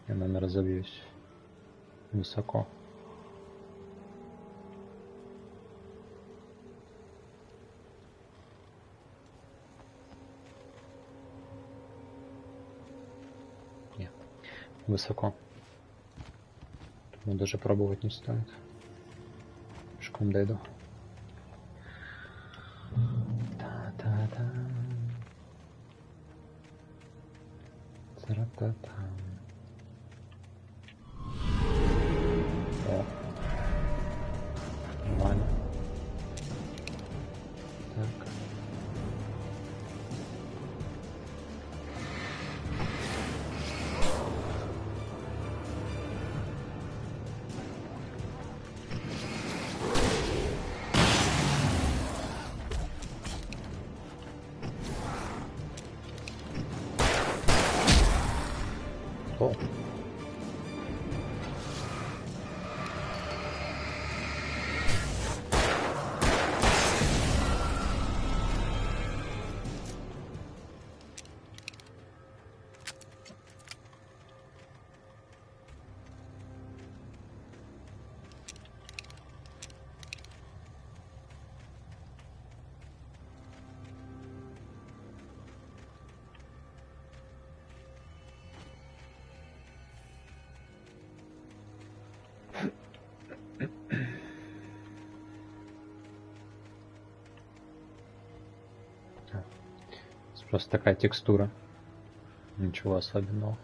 [SPEAKER 1] Я, наверное, разобьюсь высоко. Нет, высоко. Думаю, даже пробовать не стоит. Пешком дойду. Та-та-та. Та-та-та. О. Нормально. Так. О. Просто такая текстура. Ничего особенного.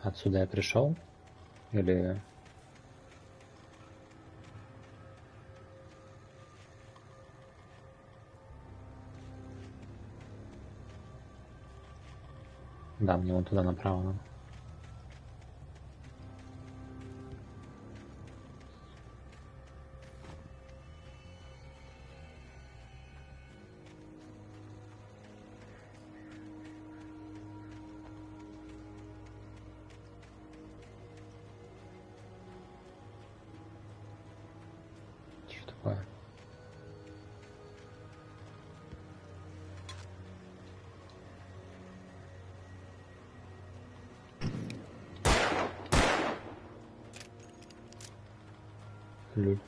[SPEAKER 1] Отсюда я пришел? Или... Да, мне вон туда направо надо. Что такое? Люль.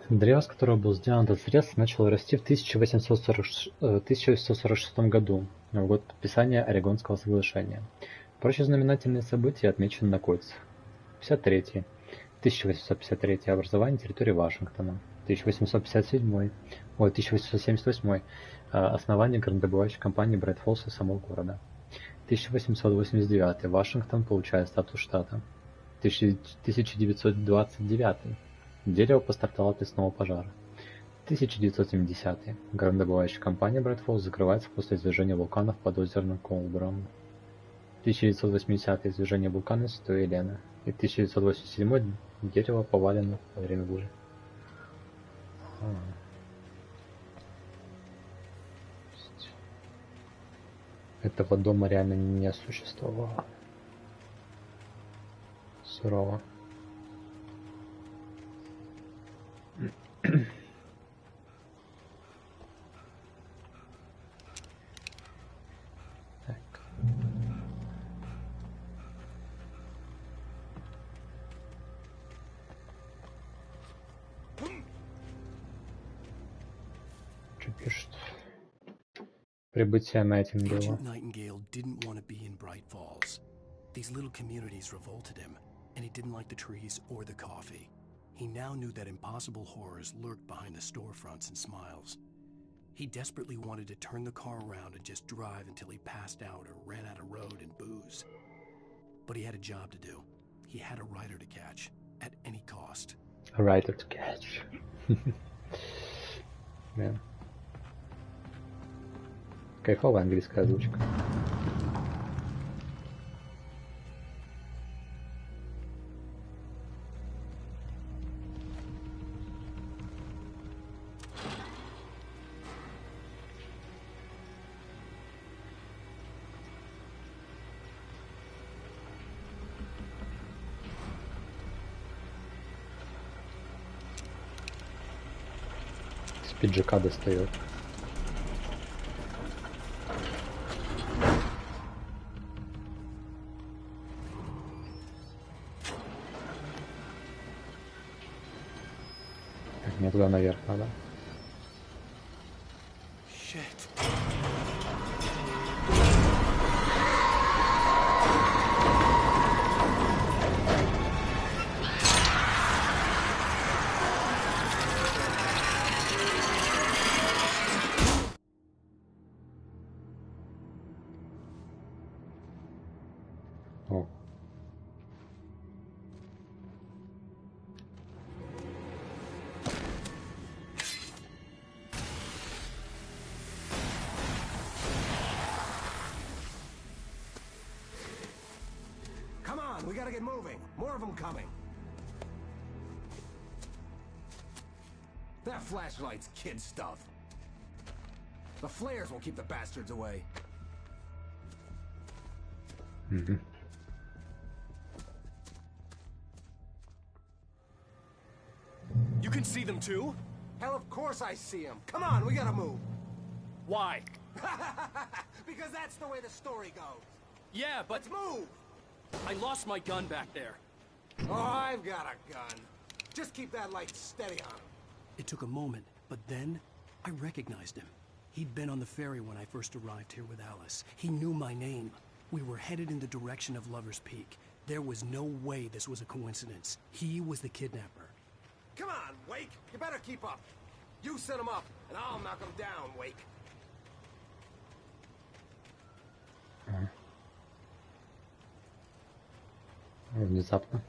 [SPEAKER 1] Древо, с которого был сделан этот срез, начало расти в 1846 году, в год подписания Орегонского соглашения. Прочие знаменательные события отмечены на кольцах. 1853 образование территории Вашингтона. 1878 основание горнодобывающей компании Брайт Фоллс и самого города. 1889 Вашингтон получает статус штата. 1929 дерево пострадало от лесного пожара. 1970 горнодобывающая компания Брайт Фоллс закрывается после извержения вулканов под озером Колбрам. 1980 извержение вулкана Святой Елены. И 1987 дерево повалено во время бури. Этого дома реально не существовало. Сурово. Так. Что пишет? Прибытие Найтингейла.
[SPEAKER 2] Agent Nightingale didn't want to be in Bright Falls. These little communities revolted him, and he didn't like the trees or the coffee. He now knew that impossible horrors lurked behind the storefronts and smiles. He desperately wanted to turn the car around and just drive until he passed out or ran out of road and booze. But he had a job to do. He had a rider to catch, at any cost.
[SPEAKER 1] A rider to catch. Man. Кайфовая английская озвучка. С пиджака достает. Мне туда наверх надо.
[SPEAKER 2] Shit.
[SPEAKER 1] О.
[SPEAKER 19] Come on, we gotta get moving. More of them coming. That flashlight's kid stuff. The flares will keep the bastards away.
[SPEAKER 1] Mm-hmm.
[SPEAKER 5] You can see them too?
[SPEAKER 19] Hell, of course I see them. Come on, we gotta move.
[SPEAKER 5] Why?
[SPEAKER 19] Because that's the way the story goes.
[SPEAKER 5] Yeah, but
[SPEAKER 19] Let's move!
[SPEAKER 5] I lost my gun back there.
[SPEAKER 19] Oh, I've got a gun. Just keep that light steady on him.
[SPEAKER 2] It took a moment, but then I recognized him. He'd been on the ferry when I first arrived here with Alice. He knew my name. We were headed in the direction of Lover's Peak. There was no way this was a coincidence. He was the kidnapper.
[SPEAKER 19] Come on, Wake. You better keep up. You set him up, and I'll knock him down, Wake.
[SPEAKER 1] Внезапно.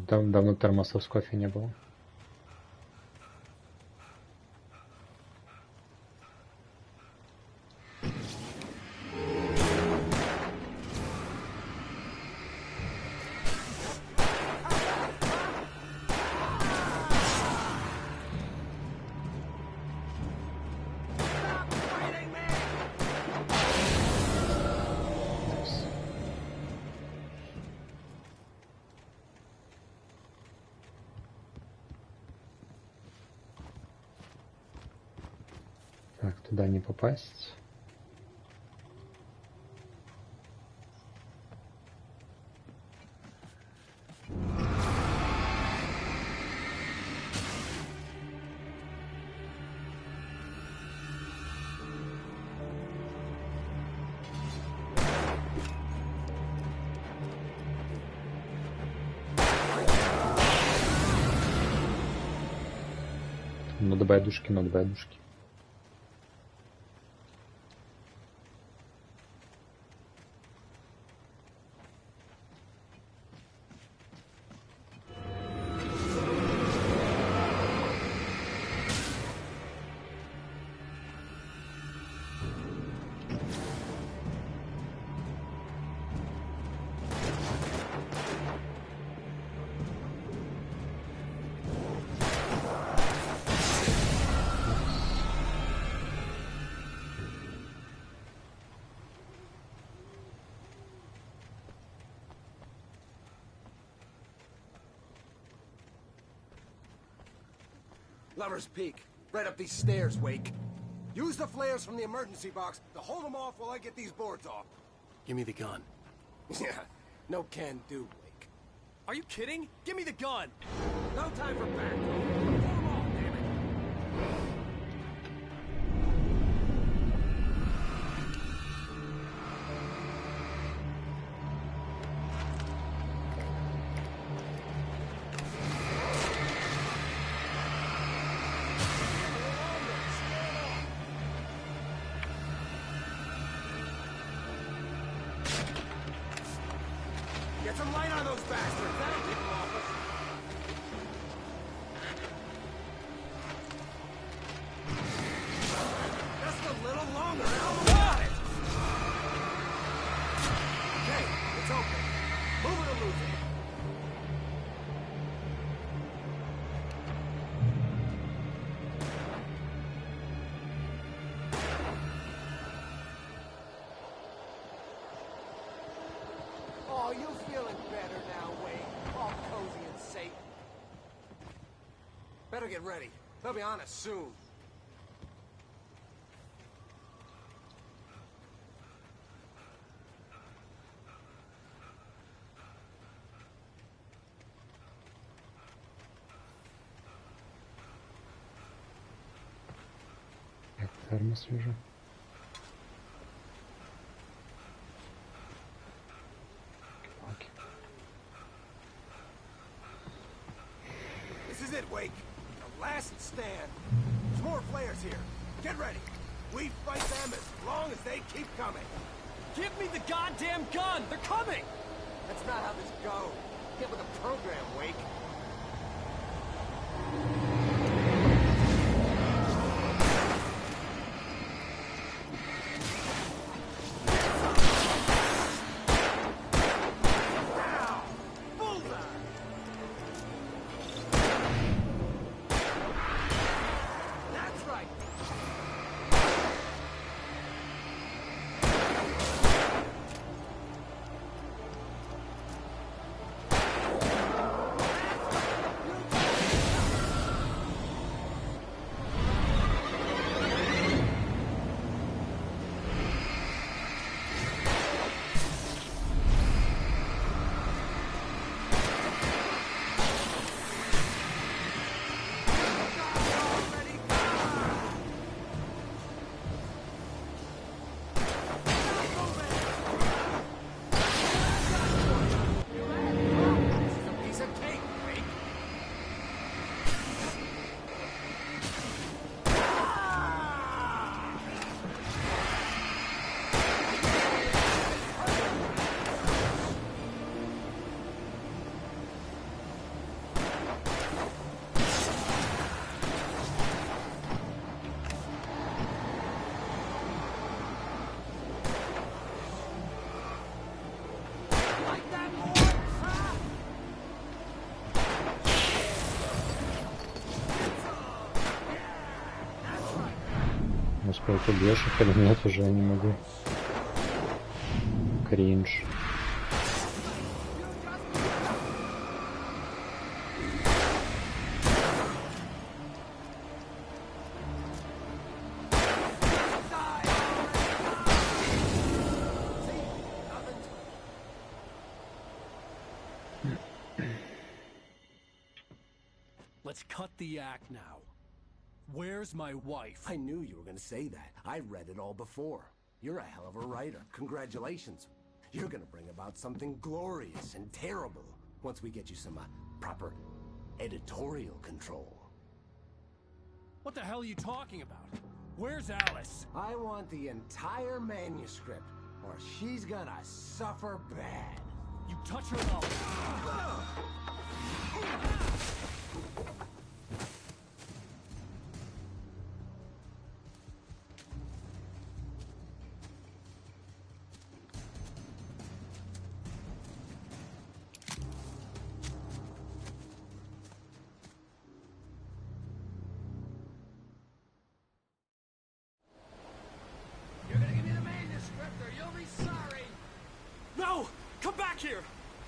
[SPEAKER 1] Там давно термосов с кофе не было. Так, туда не попасть. Надо байдушки, надо байдушки.
[SPEAKER 8] Lover's Peak. Right up these stairs, Wake. Use the flares from the emergency box to hold them off while I get these boards off.
[SPEAKER 4] Give me the gun.
[SPEAKER 8] Yeah, no can do, Wake.
[SPEAKER 5] Are you kidding? Give me the gun!
[SPEAKER 8] No time for back. Pull them off, damn it! Get some light on those bastards. That'll keep them off us. Just a little longer, Al. Got it! Okay, it's open. Move it or lose it. Oh, you feeling better now, Wade? All cozy and safe. Better get ready. They'll be on us soon.
[SPEAKER 1] Термос вижу.
[SPEAKER 8] This is it, Wake. The last stand. There's more flares here. Get ready. We fight them as long as they keep coming.
[SPEAKER 5] Give me the goddamn gun! They're coming!
[SPEAKER 8] That's not how this goes. Get with the program, Wake.
[SPEAKER 1] Сколько убьешь их или нет, уже не могу. Кринж.
[SPEAKER 5] Let's cut the act now. Where's my wife?
[SPEAKER 8] I knew you were gonna say that. I read it all before. You're a hell of a writer. Congratulations. You're gonna bring about something glorious and terrible once we get you some proper editorial control.
[SPEAKER 5] What the hell are you talking about? Where's Alice?
[SPEAKER 8] I want the entire manuscript, or she's gonna suffer bad.
[SPEAKER 5] You touch her and I'll... No! Come back here!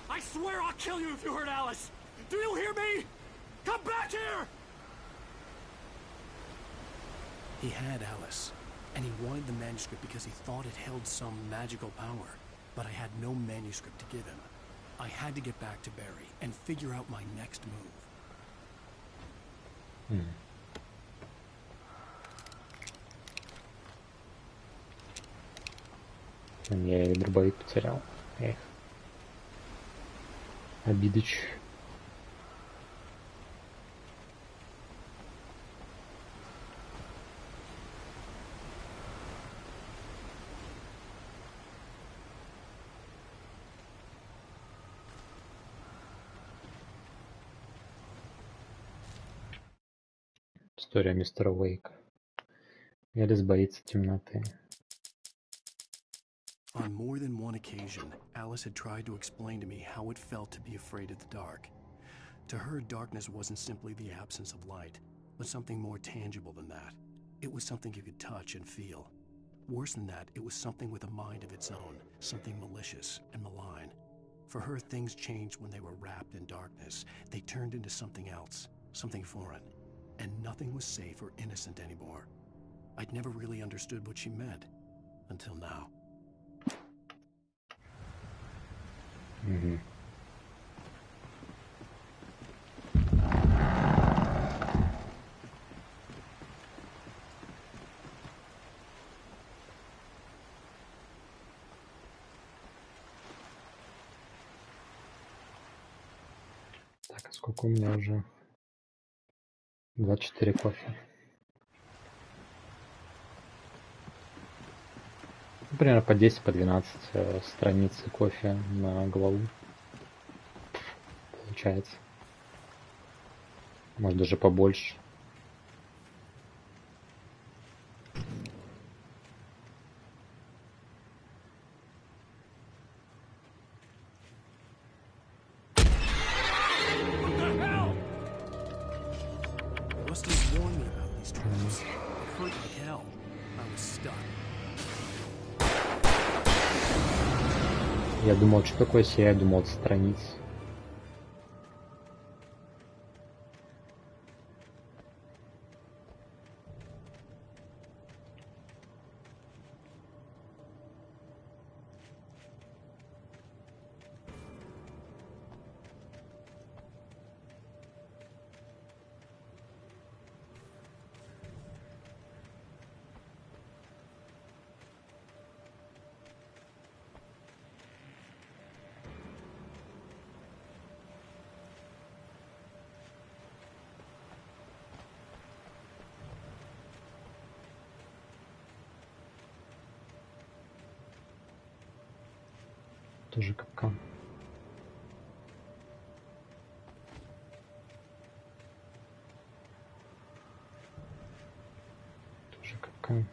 [SPEAKER 5] I swear I'll kill you if you hurt Alice! Do you hear me? Come back here!
[SPEAKER 4] He had Alice, and he wanted the manuscript because he thought it held some magical power. But I had no manuscript to give him. I had to get back to Barry and figure out my next move.
[SPEAKER 1] Я и дробовик потерял. Эх. Обидыч. История мистера Уэйка. Элис боится темноты.
[SPEAKER 4] On more than one occasion, Alice had tried to explain to me how it felt to be afraid of the dark. To her, darkness wasn't simply the absence of light, but something more tangible than that. It was something you could touch and feel. Worse than that, it was something with a mind of its own, something malicious and malign. For her, things changed when they were wrapped in darkness. They turned into something else, something foreign, and nothing was safe or innocent anymore. I'd never really understood what she meant, until now.
[SPEAKER 1] Угу. Так, а сколько у меня уже? 24 кофе. Примерно по 10, по 12 страниц кофе на главу получается. Может даже побольше. Я думал, что такое сия, я думал, это страница. Тоже капкан. Тоже капкан.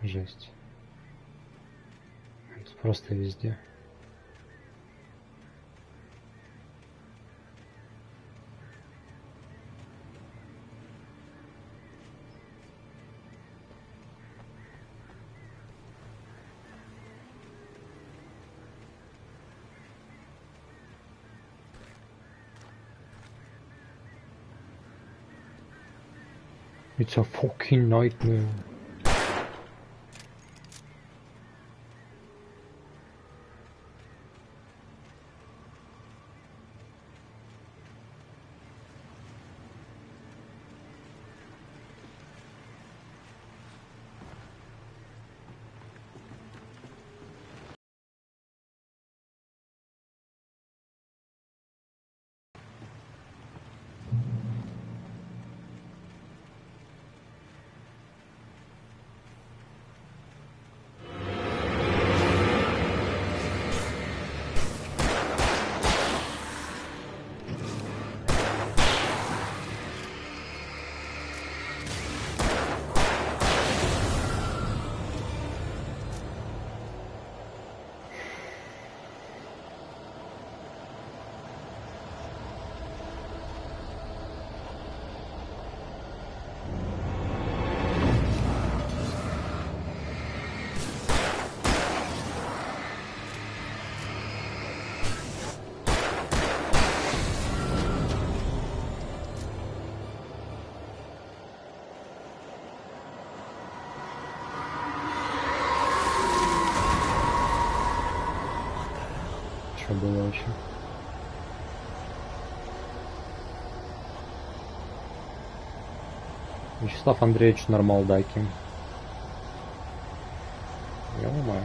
[SPEAKER 1] Жесть. Это просто везде. It's a fucking nightmare. Что было вообще? Вячеслав Андреевич Нормалдаки. Я умаю.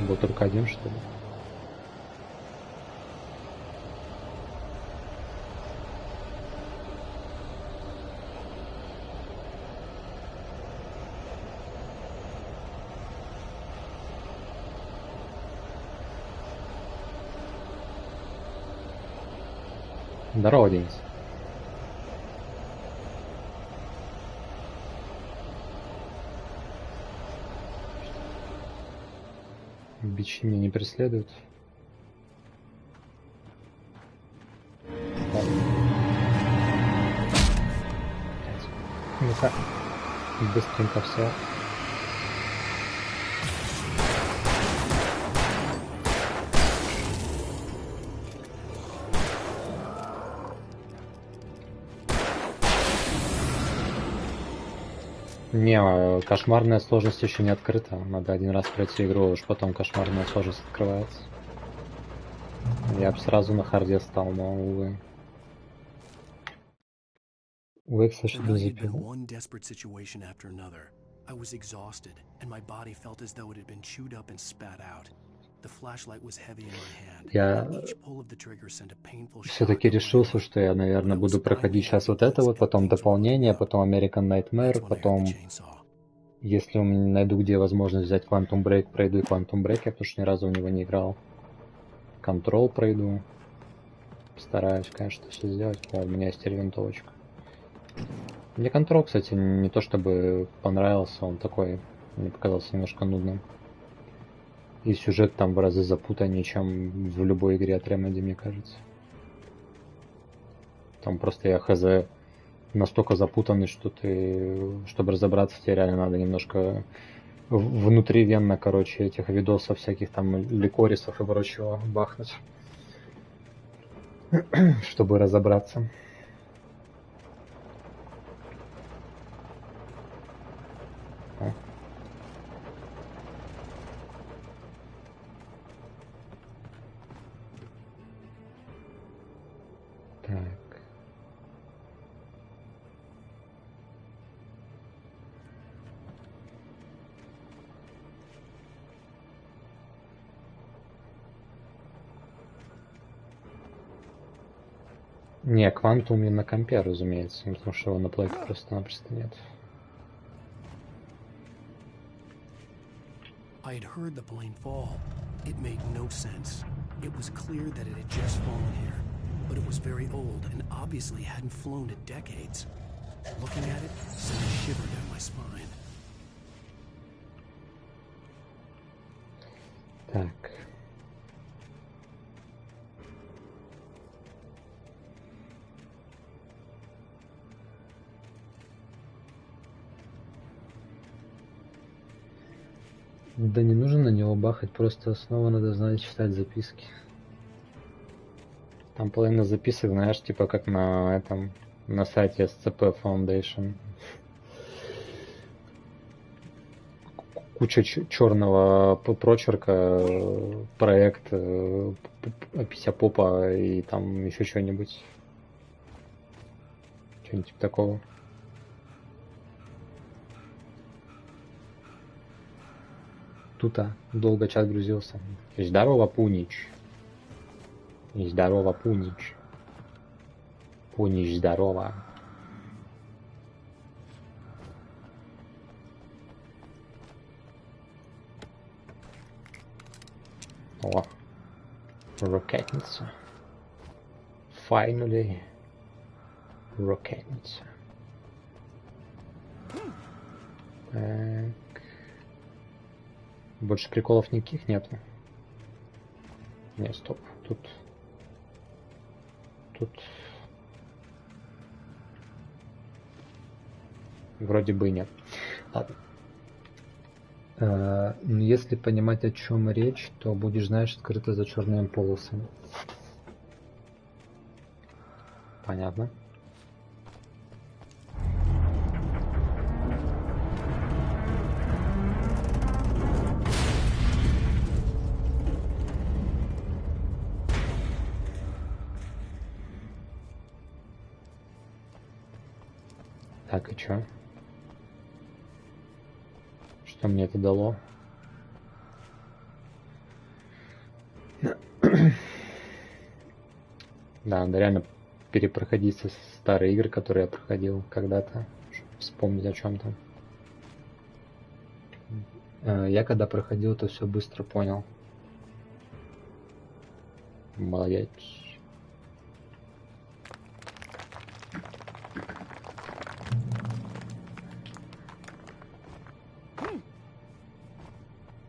[SPEAKER 1] Был только один, что ли? Здорово, Денис. Бичи меня не преследуют. Ну-ка, быстренько все. Не, кошмарная сложность еще не открыта. Надо один раз пройти игру, уж потом кошмарная сложность открывается. Я бы сразу на харде стал, но, увы. Увы, к сожалению, запил.
[SPEAKER 2] One desperate situation after another. I was exhausted, and my body felt as though it had been chewed up and spat out. The flashlight was heavy in my hand.
[SPEAKER 1] Я все-таки решился, что я, наверное, буду проходить сейчас вот это вот, потом дополнение, потом American Nightmare, потом, если у меня найду где возможность взять Quantum Break, пройду и Quantum Break, я потому что ни разу в него не играл. Control пройду. Постараюсь, конечно, все сделать. О, у меня есть винтовочка. Мне Control, кстати, не то чтобы понравился, он такой, мне показался немножко нудным. И сюжет там в разы запутаннее, чем в любой игре от Remedy, мне кажется. Там просто я хз настолько запутанный, что ты, чтобы разобраться, тебе реально надо немножко внутривенно, короче, этих видосов всяких там ликорисов и прочего бахнуть, чтобы разобраться. Так. Не, Quantum на компе, разумеется, потому что его на плейке просто-напросто нет.
[SPEAKER 2] I had heard the plane fall. It made no sense. It was clear that it had just fallen here, but it was very old and obviously hadn't flown in decades. Looking at it sent a shiver down my spine.
[SPEAKER 1] Так. Да не нужно на него бахать, просто снова надо знать читать записки. Там половина записок, знаешь, типа как на этом, на сайте SCP Foundation. Куча черного прочерка, проект, пися-попа и там еще что-нибудь. Что-нибудь типа такого. Тут-то долго чат грузился. Здорово, Пунич. Здорово, Пунич. Пунич, здорово. О, ракетница. Finally. Ракетница. Так. Больше приколов никаких нету. Не, стоп. Тут вроде бы нет. Ладно. Если понимать, о чем речь, то будешь, знаешь, скрыто за черными полосами. Понятно. Так, и чё? Что мне это дало? Да, надо реально перепроходить старые игры, которые я проходил когда-то, чтобы вспомнить о чем-то. Я когда проходил, то все быстро понял. Молодец.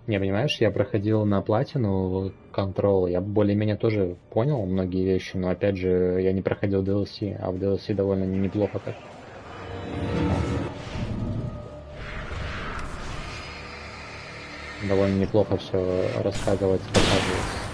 [SPEAKER 1] Не, понимаешь, я проходил на платину Control, я более-менее тоже понял многие вещи, но опять же, я не проходил DLC, а в DLC довольно неплохо так. Довольно неплохо все рассказывается, показывается.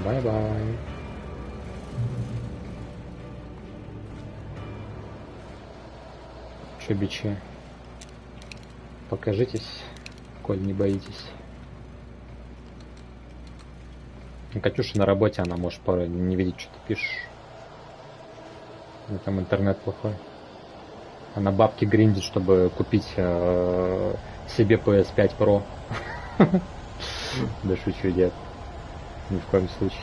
[SPEAKER 1] Бай-бай. Чё, бичи? Покажитесь, коль не боитесь. Катюша на работе, она может порой не видеть, что ты пишешь. Там интернет плохой. Она бабки гриндит, чтобы купить себе PS5 Pro. Да шучу, дед. Ни в коем случае.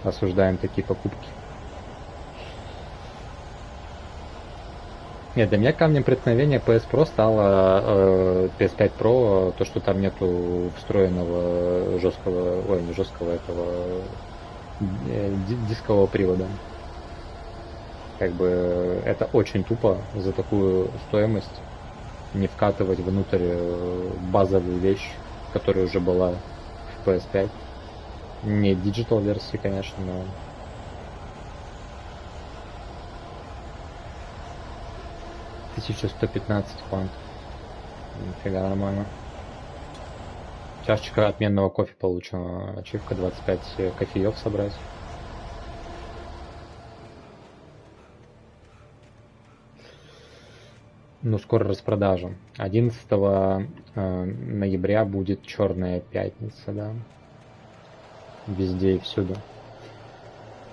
[SPEAKER 1] Осуждаем такие покупки. Нет, для меня камнем преткновения PS Pro стало PS5 Pro, то, что там нету встроенного жесткого, ой, не жесткого, этого дискового привода. Как бы это очень тупо за такую стоимость не вкатывать внутрь базовую вещь, которая уже была в PS5. Не диджитал версии, конечно, но... $1115 фунтов. Нифига, нормально. Чашечка отменного кофе получена. Ачивка 25 кофеев собрать. Ну, скоро распродажа. 11 ноября будет Черная пятница, да. везде и всюду.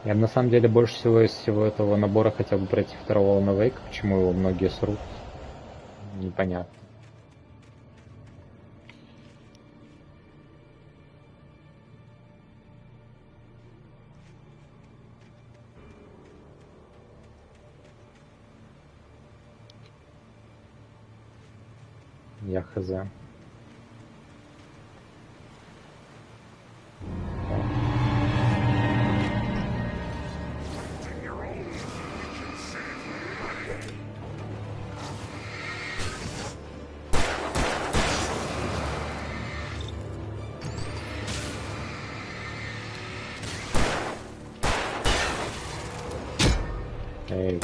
[SPEAKER 1] Я на самом деле больше всего из всего этого набора хотел бы пройти второго Alan Wake, почему его многие срут, непонятно. Я хз. Эй.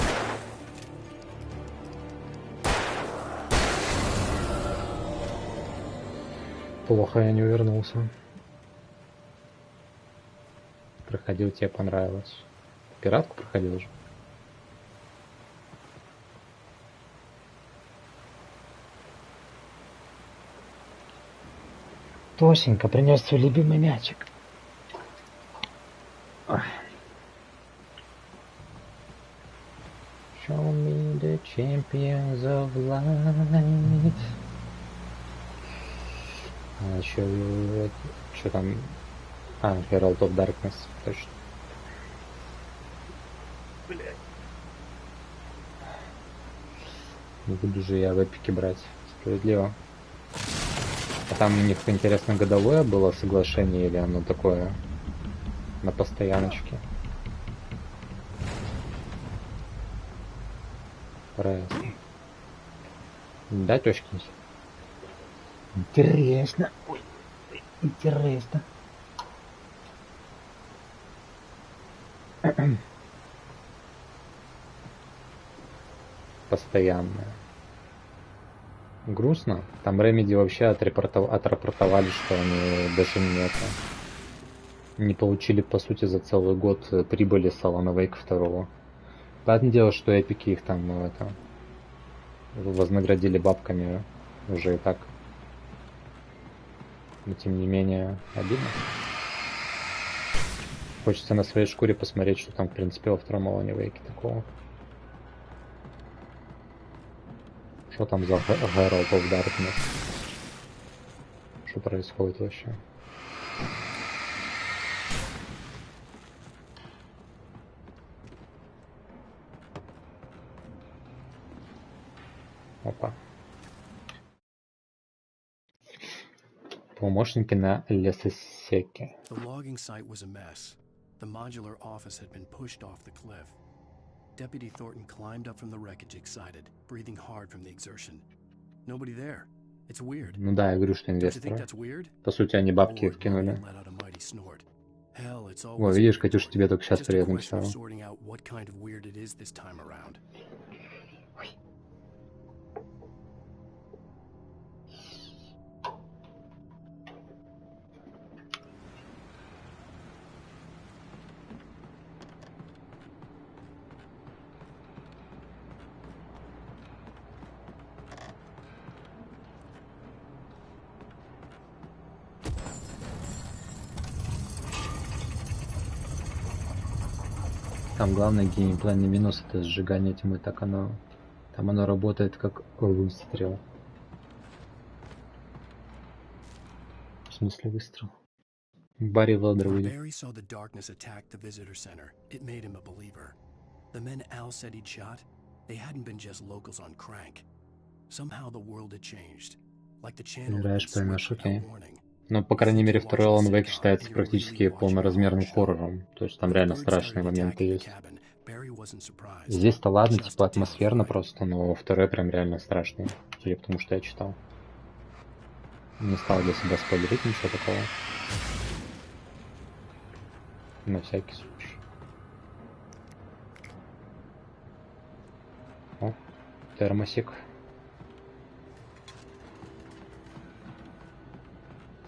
[SPEAKER 1] Плохо я не увернулся. Проходил, тебе понравилось. Пиратку проходил же. Тосенька принес свой любимый мячик. Ой. Show me the champions of light. А еще что там? А, Herald of Darkness, точно. Блять. Не буду же я в эпике брать. Справедливо. А там у них, интересно, годовое было соглашение или оно такое на постояночке? Пресно. Да, точки? Интересно. Ой, интересно. Постоянная. Грустно. Там Remedy вообще отрапортовали, что они даже не получили, по сути, за целый год прибыли с Alan Wake 2. Понятное дело, что эпики их там вознаградили бабками уже и так. Но тем не менее обидно. Хочется на своей шкуре посмотреть, что там в принципе во втором Alan Wake такого. Что там за Herald of Darkness? Что происходит вообще? Опа. Помощники на лесосеке.
[SPEAKER 4] The logging site was a mess. The modular office had been pushed off the cliff. Deputy Thornton climbed up from the wreckage excited, breathing hard from the exertion. Nobody there. It's weird.
[SPEAKER 1] Ну да, я говорю, что инвесторы. По сути, они бабки вкинули. О, видишь, Катюш, тебе только сейчас привет написала. Там главный геймплейный минус — это сжигание тьмы, так оно... Там оно работает как выстрел. В смысле выстрел? Барри Владер выйдет.
[SPEAKER 4] Barry saw the darkness attack the visitor center. It made him a believer. The men Al said he'd shot, they hadn't been just locals on crank. Somehow the world had changed. Like the channel had been switched without warning.
[SPEAKER 1] Но, по крайней мере, второй Alan Wake считается практически полноразмерным хоррором. То есть там реально страшные моменты есть. Здесь-то ладно, типа атмосферно просто, но второй прям реально страшный. Судя по тому, что я читал. Не стал для себя спойлерить ничего такого. На всякий случай. О, термосик.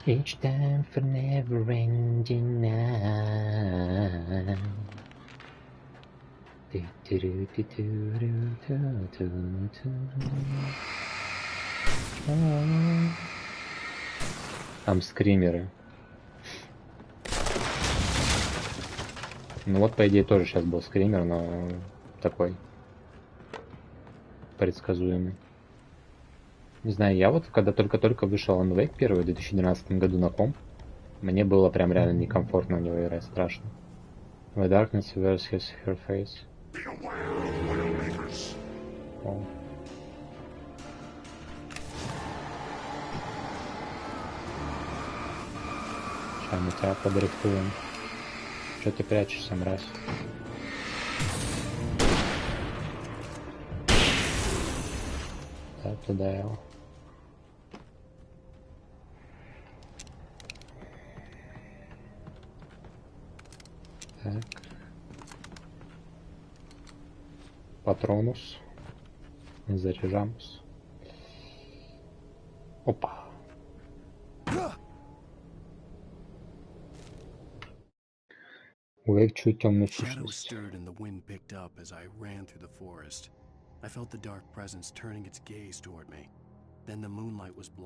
[SPEAKER 1] Each time for never ending night. Там скримеры. Ну вот, по идее, тоже сейчас был скример, но такой предсказуемый. Не знаю, я вот, когда только-только вышел Alan Wake первый в 2012 году на комп, мне было прям реально некомфортно в него играть, страшно. The darkness wears her face. О. Сейчас мы тебя подрихтуем. Че ты прячешься, мразь? Да, туда его. Так. Патронус. Заряжамус. Опа. Уэйк чуть темную сущность.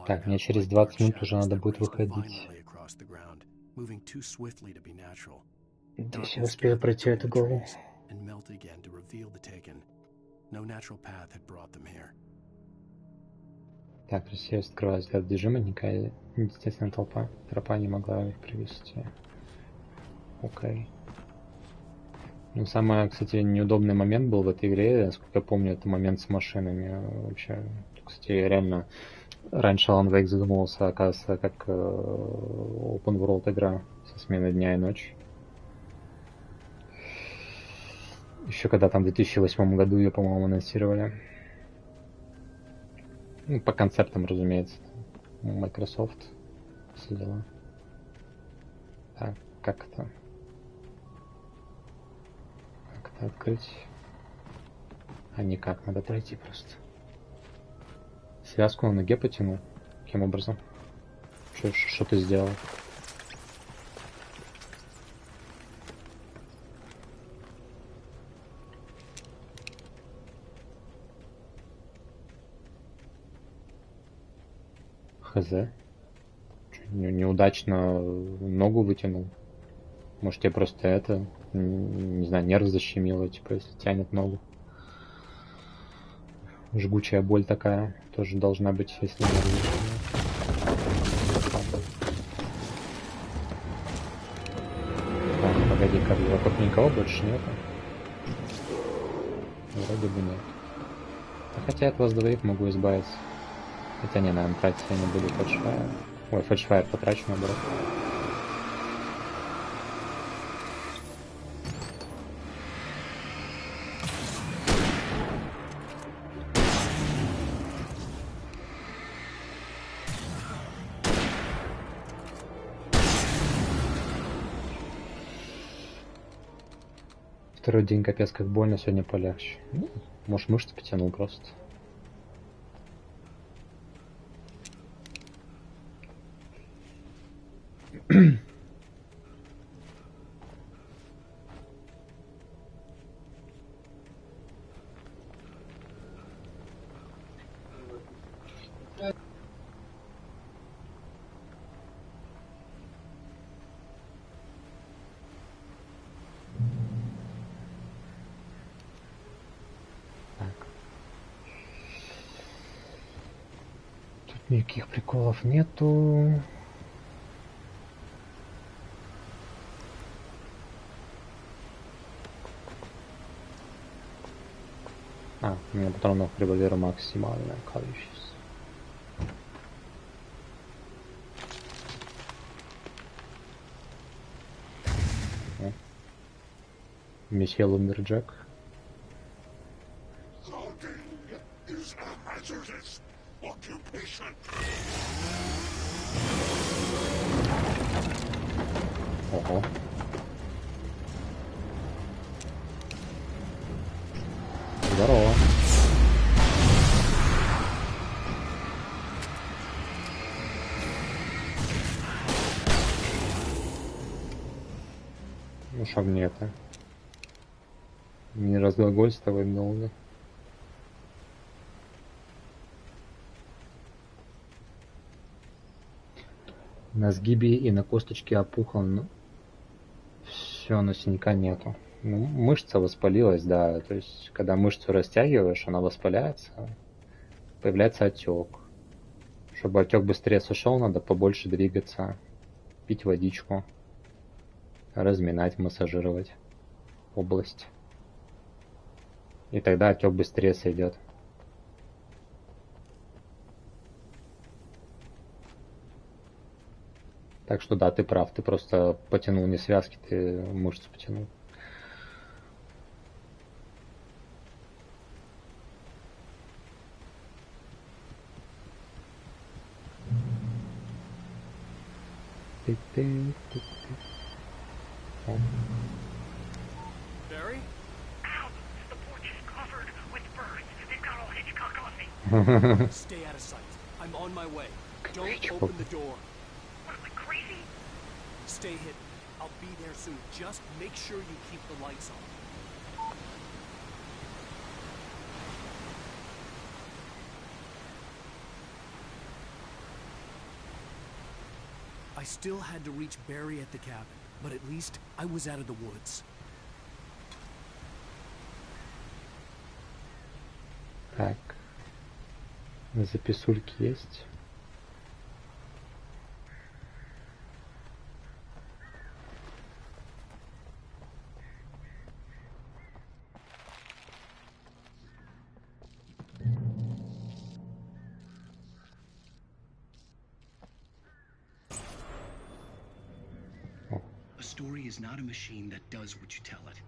[SPEAKER 1] Так, мне через 20 минут уже надо будет выходить. Надеюсь, я успею пройти эту главу. Так, Россия открывает взгляд одержимых, никакая естественная тропа не могла их привести. Окей. Ну, самый, кстати, неудобный момент был в этой игре, насколько я помню, это момент с машинами. Вообще, кстати, реально раньше Alan Wake задумывался, оказывается, как open world игра со сменой дня и ночи. Еще когда там в 2008 году ее, по-моему, анонсировали. Ну, по концептам, разумеется. Microsoft. Все дела. Так, как это? Как это открыть? А никак, надо пройти просто. Связку на ноге потянул. Каким образом? Что ты сделал? Хз. Неудачно ногу вытянул. Может, тебе просто это, не знаю, нерв защемило, типа, если тянет ногу. Жгучая боль такая тоже должна быть, если нерв защемило. Так, погоди-ка, вокруг никого больше нету? Вроде бы нет. А хотя от вас двоих могу избавиться. Хотя не, наверное, тратить я не буду флешфайр. Ой, флешфайр потрачу наоборот. Второй день капец как больно, сегодня полегче. Ну, может, мышцы потянул просто. Никаких приколов нету. У меня патронов к револьверу максимальное количество. Месье Лумберджек. Ого. Здорово. Ну что мне это? Не разглагольствовай много. На сгибе и на косточке опухал, ну Все, но синяка нету. Ну, мышца воспалилась, да. То есть, когда мышцу растягиваешь, она воспаляется, появляется отек. Чтобы отек быстрее сошел, надо побольше двигаться, пить водичку, разминать, массажировать область. И тогда отек быстрее сойдет. Так что да, ты прав, ты просто потянул не связки, ты мышцу потянул.
[SPEAKER 5] Barry?
[SPEAKER 14] Ow! The porch is covered with birds. They've got all Hitchcock on me.
[SPEAKER 5] Stay out of sight. I'm on my way. Don't open the door.
[SPEAKER 14] What am I, crazy?
[SPEAKER 5] Stay hidden. I'll be there soon. Just make sure you keep the lights on. I still had to reach Barry at the cabin, but at least I was out of the woods.
[SPEAKER 1] Так. Записульки есть.
[SPEAKER 11] A story is not a machine that does what you tell it.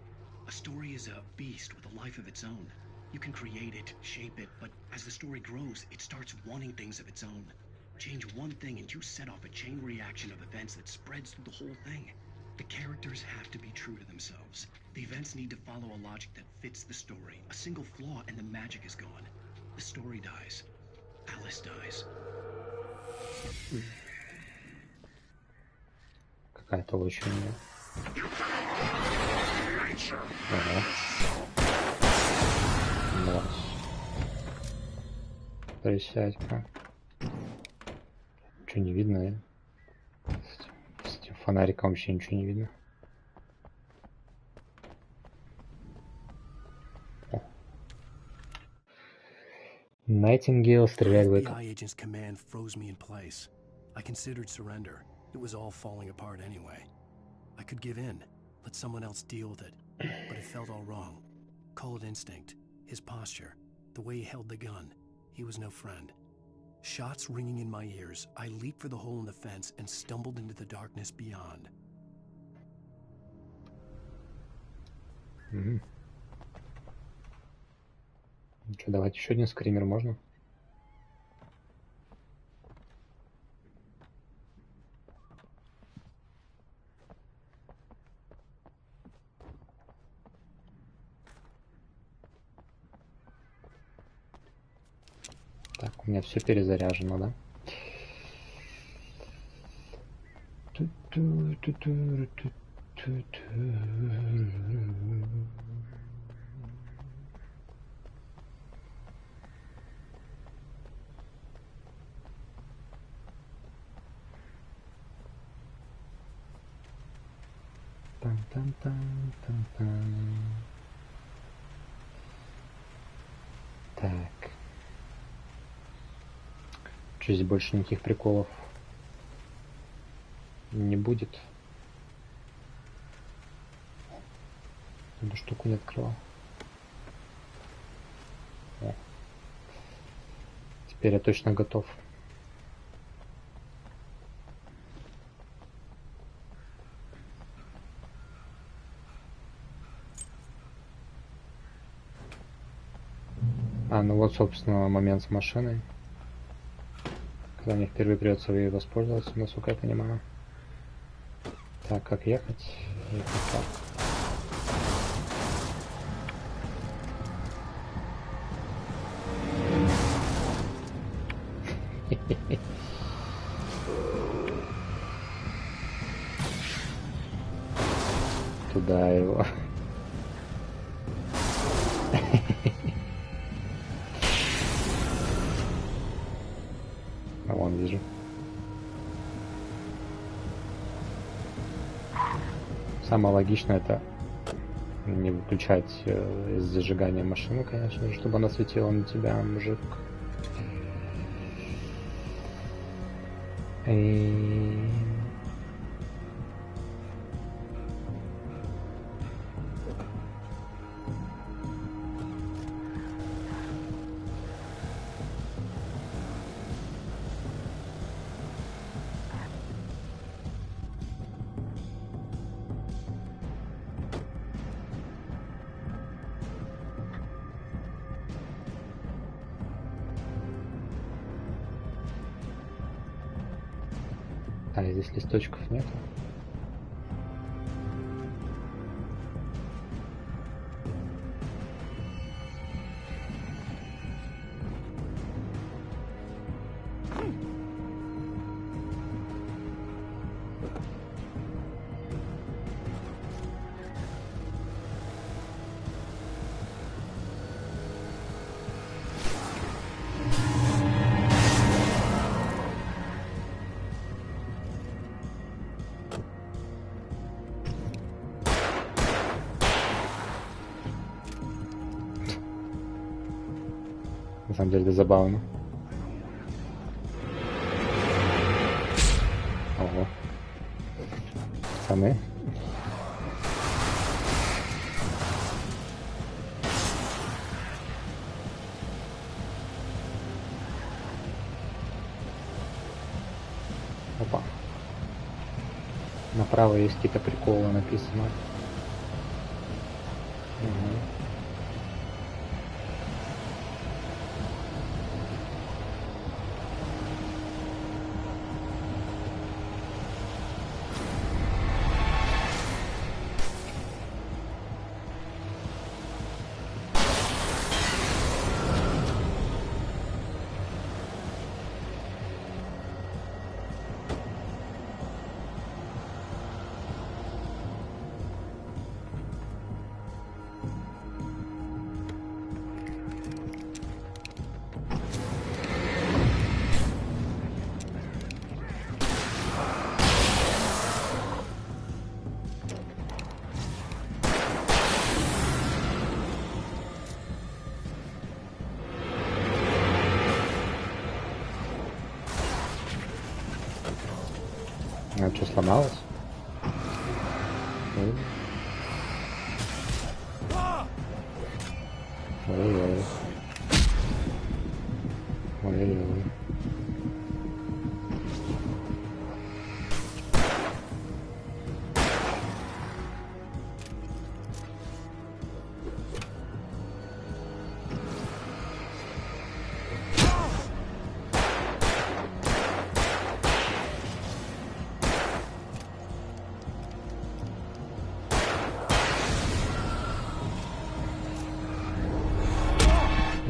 [SPEAKER 11] A story is a beast with a life of its own. You can create it, shape it, but as the story grows, it starts wanting things of its own. Change one thing and you set off a chain reaction of events that spreads through the whole thing. The characters have to be true to themselves. The events need to follow a logic that fits the story. A single flaw and the magic is gone. The story dies. Alice dies.
[SPEAKER 1] Какая-то очень... Ага. Да. Присядь-ка. Ничего не видно, с этим фонариком вообще ничего не видно. Найтингейл стреляет в это.
[SPEAKER 4] FBI agent's command froze me in place. I considered surrender. It was all falling apart anyway. I could give in, let someone else deal with it, but it felt all wrong. Call it instinct, his posture, the way he held the gun. He was no friend. Shots ringing in my ears, I leaped for the hole in the fence and stumbled into the darkness beyond.
[SPEAKER 1] Ну что, давайте еще один скример, можно? Так, у меня все перезаряжено, да? Так. Что здесь больше никаких приколов не будет? Эту штуку не открывал. О. Теперь я точно готов. Ну вот, собственно, момент с машиной. Когда мне впервые придется ей воспользоваться, насколько я понимаю. Так, как ехать? Ехать так. Туда его. А вон вижу. самое логичное это не выключать из зажигания машину, конечно же, чтобы она светила на тебя, мужик. И... А здесь листочков нет. На самом деле это забавно. Ого. Пацаны. Опа. Направо есть какие-то приколы написано. Угу. А что, сломалось? Ой-ой. Ой-ой.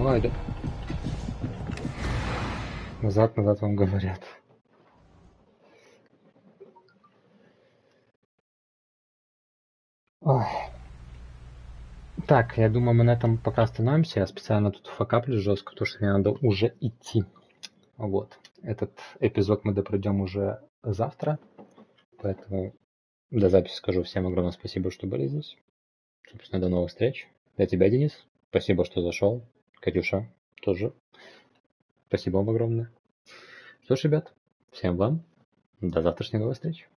[SPEAKER 1] Ой, да. Назад вам говорят. Ой. Так, я думаю, мы на этом пока остановимся. Я специально тут факаплю жестко, потому что мне надо уже идти. Вот. Этот эпизод мы допройдем уже завтра. Поэтому до записи скажу всем огромное спасибо, что были здесь. Собственно, до новых встреч. Для тебя, Денис, спасибо, что зашел. Катюша, тоже. Спасибо вам огромное. Что ж, ребят, всем вам до завтрашней новой встречи.